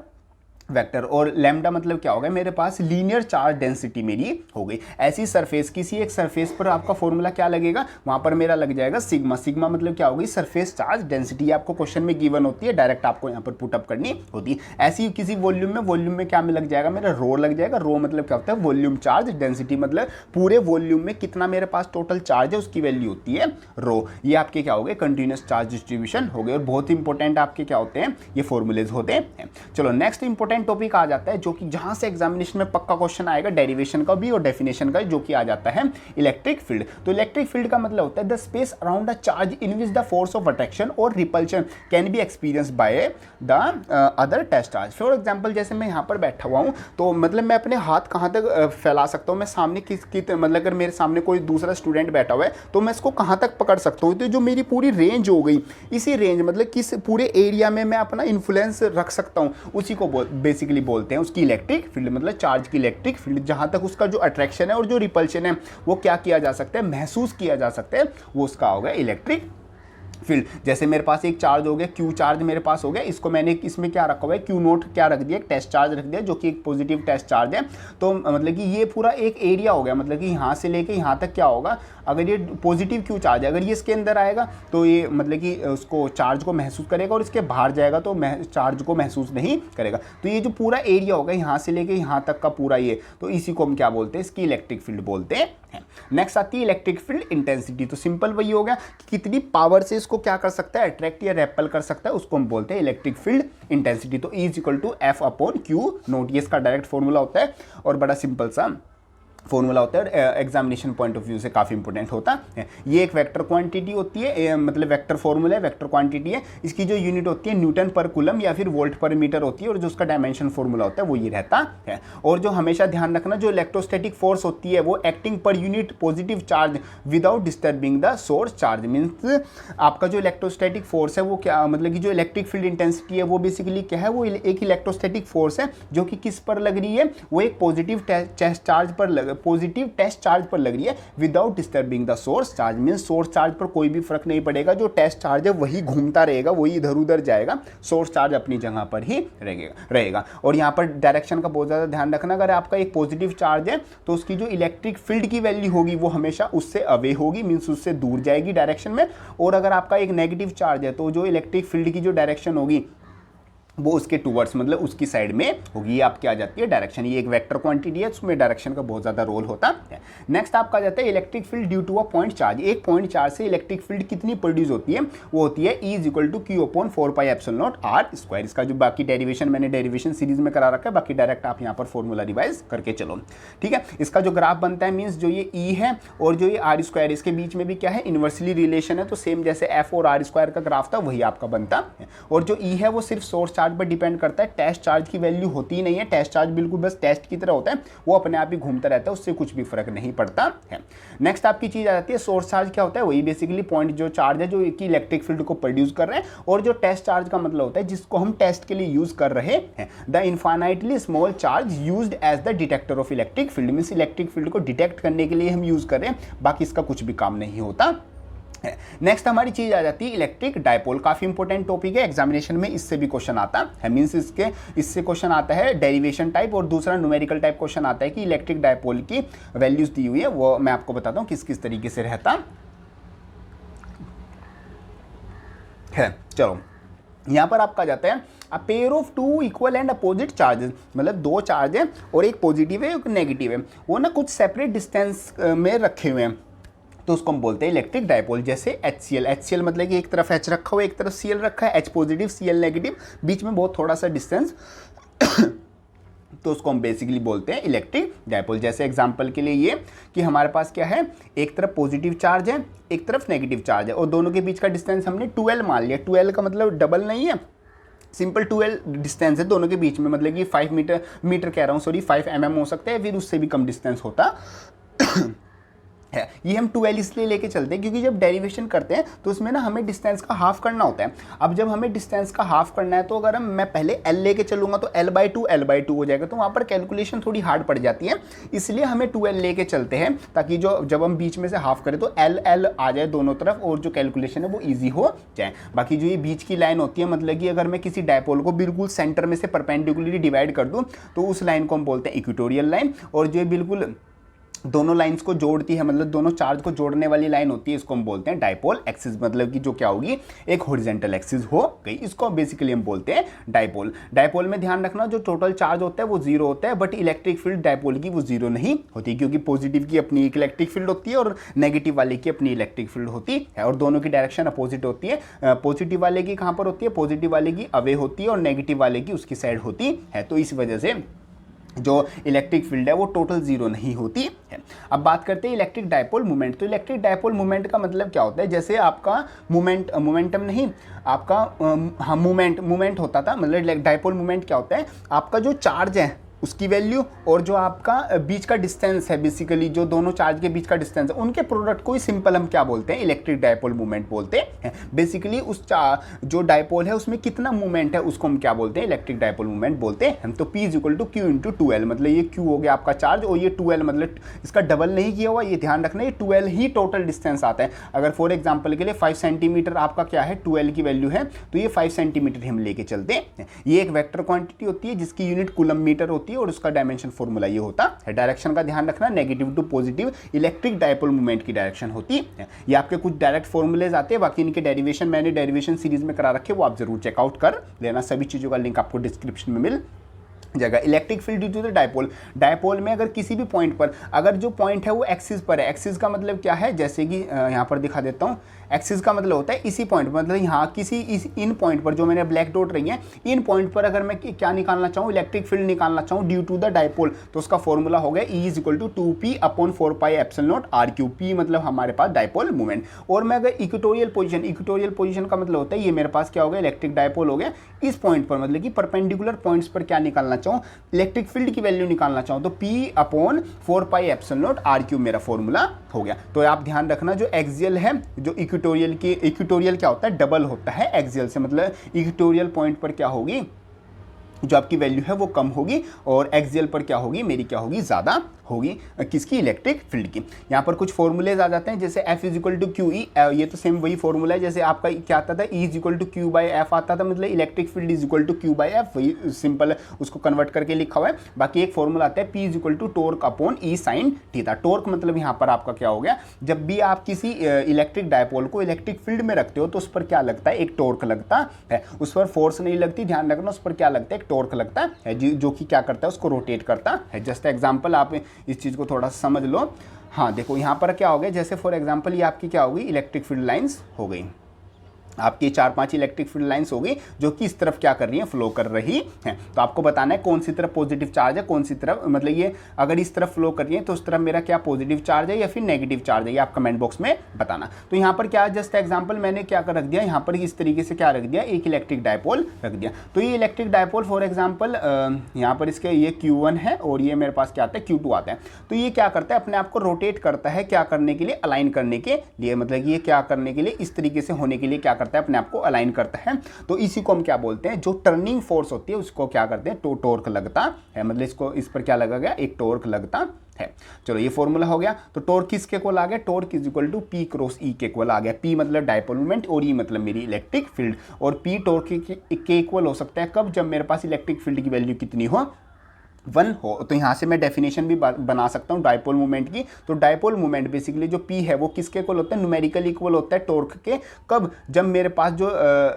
[SPEAKER 1] vector. और लैम्डा मतलब क्या होगा, मेरे पास लीनियर चार्ज डेंसिटी मेरी हो गई। ऐसी सरफेस, किसी एक सरफेस पर आपका फॉर्मूला क्या लगेगा, वहां पर मेरा लग जाएगा सिग्मा मतलब क्या होगी, सरफेस चार्ज डेंसिटी। आपको क्वेश्चन में गिवन होती है, डायरेक्ट आपको यहाँ पर पुटअप करनी होती है। ऐसी किसी वॉल्यूम में क्या में लग जाएगा, मेरा रो लग जाएगा। रो मतलब क्या होता है, वॉल्यूम चार्ज डेंसिटी, मतलब पूरे वॉल्यूम में कितना मेरे पास टोटल चार्ज है उसकी वैल्यू होती है रो। ये आपके क्या हो गए, कंटिन्यूस चार्ज डिस्ट्रीब्यूशन हो गए। और बहुत इंपॉर्टेंट आपके क्या होते हैं, ये फॉर्मूलेज होते हैं। चलो नेक्स्ट इंपॉर्टेंट टॉपिक आ जाता है, जो कि जहां से एग्जामिनेशन में पक्का क्वेश्चन आएगा, डेरिवेशन का भी और डेफिनेशन का, जो कि आ जाता है इलेक्ट्रिक फील्ड। तो इलेक्ट्रिक फील्ड का मतलब होता है the space around a charge in which the force of attraction और repulsion can be experienced by the other test charge. For example जैसे मैं यहाँ पर बैठा हुआ हूँ, तो मतलब मैं अपने हाथ कहाँ तक फैला सकता हूँ, मैं सामने मतलब अगर मेरे सामने कोई दूसरा स्टूडेंट बैठा हुआ है तो मैं इसको कहाँ तक पकड़ सकता हूँ, तो जो मेरी पूरी रेंज हो गई, इसी रेंज मतलब किस पूरे एरिया में मैं अपना इन्फ्लुएंस रख सकता हूँ, उसी को बेसिकली बोलते हैं उसकी इलेक्ट्रिक फील्ड, मतलब चार्ज की इलेक्ट्रिक फील्ड। जहां तक उसका जो अट्रैक्शन है और जो रिपल्शन है वो क्या किया जा सकता है, महसूस किया जा सकता है, वो उसका होगा इलेक्ट्रिक फील्ड। जैसे मेरे पास एक चार्ज हो गया, Q चार्ज मेरे पास हो गया, इसको मैंने इसमें क्या रखा हुआ है, Q0 क्या रख दिया, एक टेस्ट चार्ज रख दिया, जो कि एक पॉजिटिव टेस्ट चार्ज है। तो मतलब कि ये पूरा एक एरिया हो गया, मतलब कि यहाँ से लेके यहाँ तक क्या होगा, अगर ये पॉजिटिव Q चार्ज है, अगर ये इसके अंदर आएगा तो ये मतलब कि उसको चार्ज को महसूस करेगा, और इसके बाहर जाएगा तो चार्ज को महसूस नहीं करेगा। तो ये जो पूरा एरिया होगा यहाँ से लेके यहाँ तक का पूरा ये, तो इसी को हम क्या बोलते हैं, इसकी इलेक्ट्रिक फील्ड बोलते हैं। नेक्स्ट आती है इलेक्ट्रिक फील्ड इंटेंसिटी। तो सिंपल वही हो गया कि कितनी पावर से इसको क्या कर सकता है, अट्रैक्ट या रेपल कर सकता है, उसको हम बोलते हैं इलेक्ट्रिक फील्ड इंटेंसिटी। तो E = F/Q0, ये इसका डायरेक्ट फॉर्मूला होता है और बड़ा सिंपल सा फॉर्मूला होता है, एग्जामिनेशन पॉइंट ऑफ व्यू से काफ़ी इंपॉर्टेंट होता है। ये एक वेक्टर क्वांटिटी होती है, मतलब वेक्टर फॉर्मूला है, वेक्टर क्वांटिटी है। इसकी जो यूनिट होती है न्यूटन पर कूलम या फिर वोल्ट पर मीटर होती है, और जो उसका डायमेंशन फॉर्मूला होता है वो ये रहता है। और जो हमेशा ध्यान रखना, जो इलेक्ट्रोस्टैटिक फोर्स होती है वो acting per unit positive charge without disturbing the source charge. Means आपका जो इलेक्ट्रोस्टैटिक फोर्स है वो क्या, मतलब कि जो इलेक्ट्रिक फील्ड इंटेंसिटी है वो बेसिकली क्या है, वो एक इलेक्ट्रोस्टैटिक फोर्स है जो कि किस पर लग रही है, वो एक पॉजिटिव टेस्ट चार्ज पर लग रही है without disturbing the source charge. Means source charge पर कोई भी फर्क नहीं पड़ेगा, जो टेस्ट चार्ज है वही घूमता रहेगा, वही इधर उधर जाएगा, सोर्स चार्ज अपनी जगह पर ही रहेगा। और यहाँ पर डायरेक्शन का बहुत ज़्यादा ध्यान रखना, अगर आपका एक पॉजिटिव चार्ज है तो उसकी जो इलेक्ट्रिक फील्ड की वैल्यू होगी वो हमेशा उससे अवे होगी, मीन्स उससे दूर जाएगी डायरेक्शन में। और अगर आपका एक नेगेटिव चार्ज है तो जो इलेक्ट्रिक फील्ड की जो डायरेक्शन होगी वो उसके टूवर्ड्स मतलब उसकी साइड में होगी। ये आपकी आ जाती है डायरेक्शन। ये एक वेक्टर क्वांटिटी है, उसमें डायरेक्शन का बहुत ज़्यादा रोल होता है। नेक्स्ट आपका आ जाता है electric field due to a point charge. एक पॉइंट चार्ज से इलेक्ट्रिक फील्ड कितनी प्रोड्यूस होती है, वो होती है E equal to Q upon 4πε0r²। इसका जो बाकी डेरिवेशन मैंने डेरिवेशन सीरीज में करा रखा है, बाकी डायरेक्ट आप यहाँ पर फॉर्मूला रिवाइज करके चलो, ठीक है। इसका जो ग्राफ बनता है मीन्स जो ये E है और जो ये r², इसके बीच में भी क्या है, इन्वर्सली रिलेशन है। तो सेम जैसे f और r² का ग्राफ था वही आपका बनता है। और जो E है वो सिर्फ सोर्स चार्ज पर डिपेंड करता है, टेस्ट चार्ज की वैल्यू होती ही नहीं है। टेस्ट चार्ज बिल्कुल बस टेस्ट की तरह होता है, वो अपने आप ही घूमता रहता है, उससे कुछ भी फर्क नहीं पड़ता है। नेक्स्ट आपकी चीज आ जाती है सोर्स चार्ज। क्या होता है, वही बेसिकली पॉइंट जो चार्ज है जो कि इलेक्ट्रिक फील्ड को प्रोड्यूस कर रहे हैं। और जो टेस्ट चार्ज का मतलब होता है जिसको हम टेस्ट के लिए यूज कर रहे हैं, the infinitely small charge used as the detector of electric field. Means electric field को डिटेक्ट करने के लिए हम यूज कर रहे हैं, बाकी इसका कुछ भी काम नहीं होता। नेक्स्ट हमारी चीज आ जाती है इलेक्ट्रिक डायपोल। काफी इंपॉर्टेंट टॉपिक है, एग्जामिनेशन में इससे भी क्वेश्चन आता है। मींस इससे क्वेश्चन आता है डेरिवेशन टाइप, और दूसरा न्यूमेरिकल टाइप क्वेश्चन आता है कि इलेक्ट्रिक डायपोल की वैल्यूज दी हुई है, वो मैं आपको बताता हूँ किस किस तरीके से रहता है। चलो यहाँ पर आपका जाता है a pair of two equal and opposite charges. मतलब दो चार्ज है और एक पॉजिटिव है एक नेगेटिव है, वो ना कुछ सेपरेट डिस्टेंस में रखे हुए हैं, तो उसको हम बोलते हैं इलेक्ट्रिक डायपोल। जैसे HCl, HCl मतलब कि एक तरफ H रखा हुआ है एक तरफ Cl रखा है, H पॉजिटिव Cl नेगेटिव, बीच में बहुत थोड़ा सा डिस्टेंस तो उसको हम बेसिकली बोलते हैं इलेक्ट्रिक डायपोल। जैसे एग्जांपल के लिए ये कि हमारे पास क्या है, एक तरफ पॉजिटिव चार्ज है एक तरफ नेगेटिव चार्ज है, और दोनों के बीच का डिस्टेंस हमने 12 मान लिया। 12 का मतलब डबल नहीं है, सिंपल 12 डिस्टेंस है दोनों के बीच में, मतलब कि 5 मीटर कह रहा हूँ, सॉरी 5 mm हो सकता है, फिर उससे भी कम डिस्टेंस होता है। ये हम 12 इसलिए लेके चलते हैं क्योंकि जब डेरिवेशन करते हैं तो उसमें ना हमें डिस्टेंस का हाफ करना होता है। अब जब हमें डिस्टेंस का हाफ करना है तो अगर मैं पहले L लेके चलूंगा तो L/2 हो जाएगा, तो वहाँ पर कैलकुलेशन थोड़ी हार्ड पड़ जाती है, इसलिए हमें 12 लेके चलते हैं ताकि जब हम बीच में से हाफ करें तो L आ जाए दोनों तरफ और जो कैलकुलेशन है वो ईजी हो जाए। बाकी जो ये बीच की लाइन होती है, मतलब कि अगर मैं किसी डायपोल को बिल्कुल सेंटर में से परपेंडिकुलरली डिवाइड कर दूँ तो उस लाइन को हम बोलते हैं इक्वेटोरियल लाइन, और जो बिल्कुल दोनों लाइंस को जोड़ती है, मतलब दोनों चार्ज को जोड़ने वाली लाइन होती है, इसको हम बोलते हैं डायपोल एक्सिस। मतलब कि जो क्या होगी, एक हॉरिजॉन्टल एक्सिस हो गई, इसको बेसिकली हम बोलते हैं डायपोल। डायपोल में ध्यान रखना जो टोटल चार्ज होता है वो जीरो होता है, बट इलेक्ट्रिक फील्ड डायपोल की वो जीरो नहीं होती, क्योंकि पॉजिटिव की अपनी एक इलेक्ट्रिक फील्ड होती है और नेगेटिव वाले की अपनी इलेक्ट्रिक फील्ड होती है, और दोनों की डायरेक्शन अपोजिट होती है। पॉजिटिव वाले की कहाँ पर होती है, पॉजिटिव वाले की अवे होती है और नेगेटिव वाले की उसकी साइड होती है। तो इस वजह से जो इलेक्ट्रिक फील्ड है वो टोटल जीरो नहीं होती है। अब बात करते हैं इलेक्ट्रिक डायपोल मोमेंट। तो इलेक्ट्रिक डायपोल मोमेंट का मतलब क्या होता है, जैसे आपका मोमेंटम नहीं, आपका हाँ मोमेंट होता था, मतलब डायपोल मोमेंट क्या होता है, आपका जो चार्ज है उसकी वैल्यू और जो आपका बीच का डिस्टेंस है, बेसिकली जो दोनों चार्ज के बीच का डिस्टेंस है, उनके प्रोडक्ट को ही सिंपल हम क्या बोलते हैं, इलेक्ट्रिक डायपोल मूवमेंट बोलते हैं। बेसिकली उस जो डायपोल है उसमें कितना मूवमेंट है उसको हम क्या बोलते हैं, इलेक्ट्रिक डायपोल मूवमेंट बोलते हैं हम। तो P is equal to Q into 2L, मतलब ये Q हो गया आपका चार्ज और ये 2L, मतलब इसका डबल नहीं किया हुआ, ये ध्यान रखना, ये 2L ही टोटल डिस्टेंस आता है। अगर फॉर एग्जाम्पल के लिए 5 सेंटीमीटर आपका क्या है 2L की वैल्यू है, तो ये 5 सेंटीमीटर हम लेके चलते हैं। ये एक वेक्टर क्वांटिटी होती है जिसकी यूनिट कूलम मीटर होती है और उसका डायमेंशन फॉर्मूला ये होता है। डायरेक्शन का ध्यान रखना, negative to positive electric dipole movement की डायरेक्शन होती है। ये आपके कुछ डायरेक्ट फॉर्मूलेज आते हैं, बाकी इनके डेरिवेशन मैंने डेरिवेशन सीरीज में करा रखे, वो आप जरूर चेकआउट कर लेना। सभी चीजों का लिंक आपको डिस्क्रिप्शन में मिल जगह। Electric field due to the dipole में अगर किसी भी पॉइंट पर, अगर जो पॉइंट है वो एक्सिस पर है, एक्सिस का मतलब क्या है, जैसे कि यहाँ पर दिखा देता हूँ, एक्सिस का मतलब होता है इसी पॉइंट, मतलब यहाँ किसी इन पॉइंट पर जो मैंने ब्लैक डॉट रही है, इन पॉइंट पर अगर मैं क्या निकालना चाहूँ, इलेक्ट्रिक फील्ड निकालना चाहूँ ड्यू टू द डायपोल, तो उसका फॉर्मूला हो गया E is equal to 2P upon 4πε0r3। P मतलब हमारे पास डायपोल मूवमेंट। और मैं अगर इक्वेटोरियल पोजीशन का मतलब होता है ये मेरे पास क्या हो गया, इलेक्ट्रिक डायपोल हो गया, इस पॉइंट पर मतलब कि परपेंडिकुलर पॉइंट्स पर क्या निकालना चाहूँ, इलेक्ट्रिक फील्ड की वैल्यू निकालना चाहूँ, तो P अपॉन 4πε0r3 मेरा फॉर्मूला हो गया। तो आप ध्यान रखना जो एक्सियल है, जो इक्वेटोरियल क्या होता है, डबल होता है एक्सियल से, मतलब इक्वेटोरियल पॉइंट पर क्या होगी, जो आपकी वैल्यू है वो कम होगी और एक्सियल पर क्या होगी, मेरी क्या होगी, ज़्यादा होगी किसकी, इलेक्ट्रिक फील्ड की। यहाँ पर कुछ फॉर्मूलेज आ जाते हैं, जैसे F is equal to Q E, ये तो सेम वही फॉर्मूला है जैसे आपका क्या आता था, E is equal to Q by F आता था, मतलब electric field is equal to Q by F, वही सिंपल है, उसको कन्वर्ट करके लिखा हुआ है। बाकी एक फॉर्मूला आता है P is equal to torque upon E sine theta. Torque मतलब यहाँ पर आपका क्या हो गया, जब भी आप किसी इलेक्ट्रिक डायपोल को इलेक्ट्रिक फील्ड में रखते हो तो उस पर क्या लगता है, एक टॉर्क लगता है, उस पर फोर्स नहीं लगती, ध्यान रखना, उस पर क्या लगता है, एक टॉर्क लगता है जो कि क्या करता है, उसको रोटेट करता है। जस्ट एग्जांपल आप इस चीज़ को थोड़ा समझ लो। हाँ देखो यहाँ पर क्या हो गया, जैसे फॉर एग्जांपल ये आपकी क्या होगी, इलेक्ट्रिक फील्ड लाइंस हो गई, आपकी 4-5 इलेक्ट्रिक फील्ड लाइंस होगी जो कि इस तरफ क्या कर रही है, फ्लो कर रही है। तो आपको बताना है कौन सी तरफ पॉजिटिव चार्ज है, कौन सी तरफ, मतलब ये अगर इस तरफ फ्लो कर रही है तो उस तरफ मेरा क्या पॉजिटिव चार्ज है या फिर नेगेटिव चार्ज है, ये आप कमेंट बॉक्स में बताना। तो यहाँ पर क्या जस्ट एग्जांपल मैंने क्या कर रख दिया, यहाँ पर इस तरीके से क्या रख दिया, एक इलेक्ट्रिक डायपोल रख दिया। तो ये इलेक्ट्रिक डायपोल फॉर एग्जाम्पल यहाँ पर इसके ये Q1 है और ये मेरे पास क्या आता है, Q2 आता है। तो ये क्या करता है, अपने आप को रोटेट करता है, क्या करने के लिए, अलाइन करने के लिए, मतलब ये क्या करने के लिए, इस तरीके से होने के लिए क्या करता है, अपने आप को अलाइन करता है। तो इसी को हम क्या बोलते हैं, जो टर्निंग फोर्स होती है उसको क्या करते हैं, टॉर्क लगता है, मतलब इसको इस पर क्या लगा गया, एक टॉर्क लगता है। चलो ये फॉर्मूला हो गया। तो टॉर्क किसके इक्वल आ गया, torque is equal to P cross E के इक्वल आ गया। P मतलब डायपोल मोमेंट और E मतलब मेरी इलेक्ट्रिक फील्ड, और P टॉर्क के इक्वल हो सकता है कब, जब मेरे पास इलेक्ट्रिक फील्ड की वैल्यू कितनी हो, 1 हो। तो यहाँ से मैं डेफिनेशन भी बना सकता हूँ डायपोल मोमेंट की। तो डायपोल मोमेंट बेसिकली जो P है वो किसके इक्वल होता है, न्यूमेरिकल इक्वल होता है टॉर्क के, कब, जब मेरे पास जो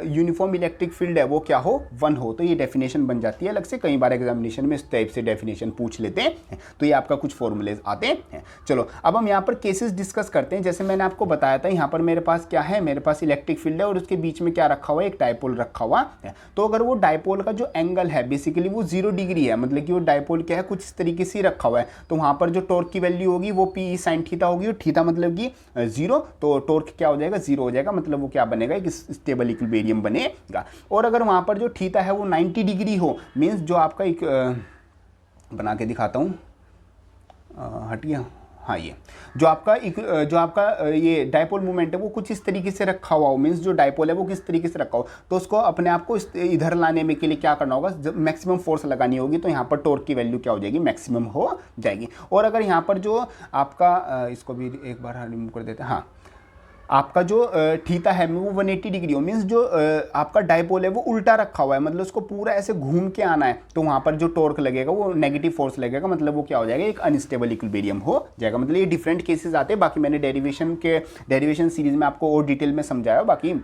[SPEAKER 1] यूनिफॉर्म इलेक्ट्रिक फील्ड है वो क्या हो, 1 हो। तो ये डेफिनेशन बन जाती है अलग से, कई बार एग्जामिनेशन में इस टाइप से डेफिनेशन पूछ लेते हैं। तो ये आपका कुछ फॉर्मूलेज आते हैं। चलो अब हम यहाँ पर केसेस डिस्कस करते हैं। जैसे मैंने आपको बताया था, यहाँ पर मेरे पास क्या है, मेरे पास इलेक्ट्रिक फील्ड है और उसके बीच में क्या रखा हुआ है, एक डायपोल रखा हुआ है। तो अगर वो डायपोल का जो एंगल है बेसिकली वो 0 डिग्री है, मतलब कि वो डायपोल क्या है, कुछ तरीके से रखा हुआ है, तो वहां पर जो टॉर्क की वैल्यू होगी वो P sin थीटा होगी, और थीटा मतलब कि 0, तो टॉर्क क्या हो जाएगा, 0 हो जाएगा, मतलब वो क्या बनेगा, एक स्टेबल इक्विलिब्रियम बनेगा। और अगर वहां पर जो थीटा है वो 90 डिग्री हो, मींस जो आपका एक बना के दिखाता हूँ, हटिया, हाँ ये जो आपका ये डायपोल मोमेंट है वो कुछ इस तरीके से रखा हुआ हो, मीन्स जो डायपोल है वो किस तरीके से रखा हो, तो उसको अपने आप को इधर लाने में के लिए क्या करना होगा, जब मैक्सिमम फोर्स लगानी होगी तो यहाँ पर टॉर्क की वैल्यू क्या हो जाएगी, मैक्सिमम हो जाएगी। और अगर यहाँ पर जो आपका इसको भी एक बार रिमूव कर देते हैं, हाँ आपका जो थीटा है वो 180 डिग्री हो, मीन्स जो आपका डायपोल है वो उल्टा रखा हुआ है, मतलब उसको पूरा ऐसे घूम के आना है, तो वहाँ पर जो टॉर्क लगेगा वो नेगेटिव फोर्स लगेगा, मतलब वो क्या हो जाएगा, एक अनस्टेबल इक्विलिब्रियम हो जाएगा। मतलब ये डिफरेंट केसेस आते हैं, बाकी मैंने डेरिवेशन सीरीज में आपको और डिटेल में समझाया। बाकी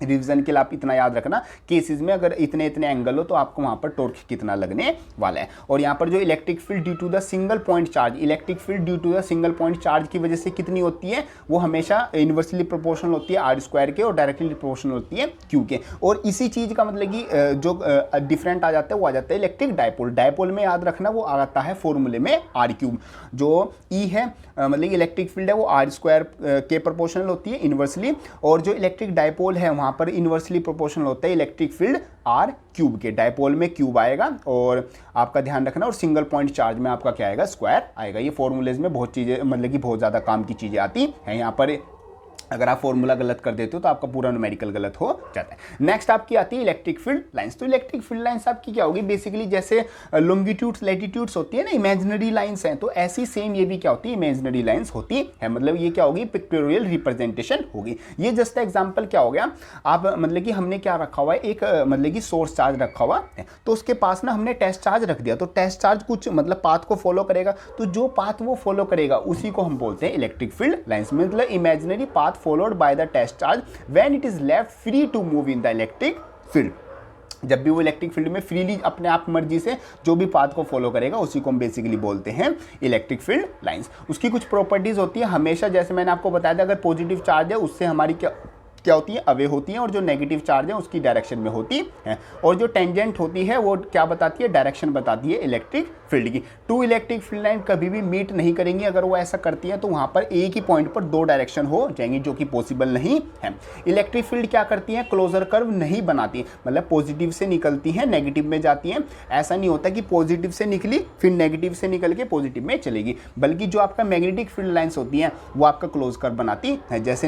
[SPEAKER 1] रिवीजन के लिए आप इतना याद रखना, केसेस में अगर इतने इतने एंगल हो तो आपको वहां पर टॉर्क कितना लगने वाला है। और यहाँ पर जो electric field due to the single point charge, electric field due to the single point charge की वजह से कितनी होती है, वो हमेशा इन्वर्सली प्रोपोर्शनल होती है R² के, और डायरेक्टली प्रोपोर्शनल होती है Q के। और इसी चीज़ का मतलब कि जो डिफरेंट आ जाता है वो आ जाता है इलेक्ट्रिक डायपोल। डायपोल में याद रखना वो आता है फॉर्मूले में R3, जो E है मतलब इलेक्ट्रिक फील्ड है वो R² के प्रोपोर्शनल होती है इन्वर्सली, और जो इलेक्ट्रिक डायपोल है वहाँ पर इन्वर्सली प्रोपोर्शनल होता है इलेक्ट्रिक फील्ड R³ के। डायपोल में क्यूब आएगा और आपका ध्यान रखना, और सिंगल पॉइंट चार्ज में आपका क्या आएगा, स्क्वायर आएगा। ये फॉर्मूलेज में बहुत चीज़ें, मतलब कि बहुत ज़्यादा काम की चीज़ें आती हैं। यहाँ पर अगर आप फॉर्मूला गलत कर देते हो तो आपका पूरा न्यूमेरिकल गलत हो जाता है। नेक्स्ट आपकी आती है इलेक्ट्रिक फील्ड लाइंस। तो इलेक्ट्रिक फील्ड लाइंस आपकी क्या होगी, बेसिकली जैसे लॉन्गिट्यूड्स लैटिट्यूड्स होती है ना, इमेजिनरी लाइंस हैं, तो ऐसी सेम ये भी क्या होती है, इमेजिनरी लाइंस होती है। मतलब ये क्या होगी, पिक्टोरियल रिप्रेजेंटेशन होगी। ये जस्ट एग्जाम्पल क्या हो गया, आप मतलब कि हमने क्या रखा हुआ है, एक मतलब कि सोर्स चार्ज रखा हुआ है, तो उसके पास ना हमने टेस्ट चार्ज रख दिया, तो टेस्ट चार्ज कुछ मतलब पाथ को फॉलो करेगा, तो जो पाथ वो फॉलो करेगा उसी को हम बोलते हैं इलेक्ट्रिक फील्ड लाइंस। मतलब imaginary path followed by the test charge when it is left free to move in the electric field। जब भी वो इलेक्ट्रिक फील्ड में फ्रीली अपने आप मर्जी से जो भी पाथ को फॉलो करेगा उसी को हम बेसिकली बोलते हैं इलेक्ट्रिक फील्ड लाइंस। उसकी कुछ प्रॉपर्टीज होती है हमेशा, जैसे मैंने आपको बताया था, अगर पॉजिटिव चार्ज है उससे हमारी क्या होती है, अवे होती है, और जो नेगेटिव चार्ज है उसकी डायरेक्शन में होती है, और जो टेंजेंट होती है वो क्या बताती है, डायरेक्शन बताती है इलेक्ट्रिक फील्ड की। टू इलेक्ट्रिक फील्ड लाइन कभी भी मीट नहीं करेंगी, अगर वो ऐसा करती है तो वहां पर एक ही पॉइंट पर दो डायरेक्शन हो जाएंगी, जो कि पॉसिबल नहीं है। इलेक्ट्रिक फील्ड क्या करती है, क्लोजर कर्व नहीं बनाती, मतलब पॉजिटिव से निकलती है नेगेटिव में जाती है। ऐसा नहीं होता कि पॉजिटिव से निकली फिर नेगेटिव से निकल के पॉजिटिव में चलेगी, बल्कि जो आपका मैग्नेटिक फील्ड लाइंस होती हैं वो आपका क्लोज कर्व बनाती है। जैसे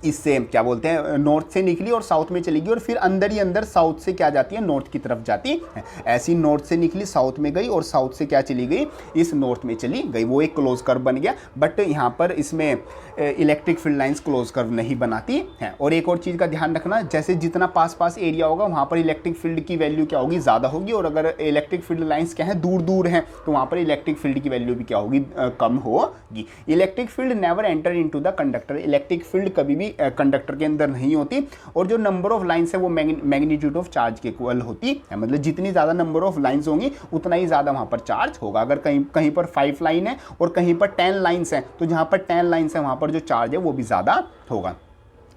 [SPEAKER 1] इससे क्या बोलते हैं नॉर्थ से निकली और साउथ में चली गई और फिर अंदर ही अंदर साउथ से क्या जाती है नॉर्थ की तरफ जाती है। ऐसी नॉर्थ से निकली साउथ में गई और साउथ से क्या चली गई इस नॉर्थ में चली गई, वो एक क्लोज कर्व बन गया। बट यहाँ पर इसमें electric field lines close curve नहीं बनाती हैं। और एक और चीज़ का ध्यान रखना, जैसे जितना पास पास एरिया होगा वहाँ पर इलेक्ट्रिक फील्ड की वैल्यू क्या होगी ज़्यादा होगी, और अगर इलेक्ट्रिक फील्ड लाइंस क्या है दूर दूर हैं तो वहाँ पर इलेक्ट्रिक फील्ड की वैल्यू भी क्या होगी कम होगी। Electric field never enter into the conductor, electric field कभी भी कंडक्टर के अंदर नहीं होती। और जो नंबर ऑफ लाइन्स है वो मैग्नीट्यूड ऑफ चार्ज के इक्वल होती है, मतलब जितनी ज़्यादा नंबर ऑफ लाइन्स होंगी उतना ही ज़्यादा वहाँ पर चार्ज होगा। अगर कहीं कहीं पर 5 लाइन है और कहीं पर 10 लाइन्स हैं तो जहाँ पर 10 लाइन्स है वहाँ पर जो चार्ज है वो भी ज़्यादा होगा।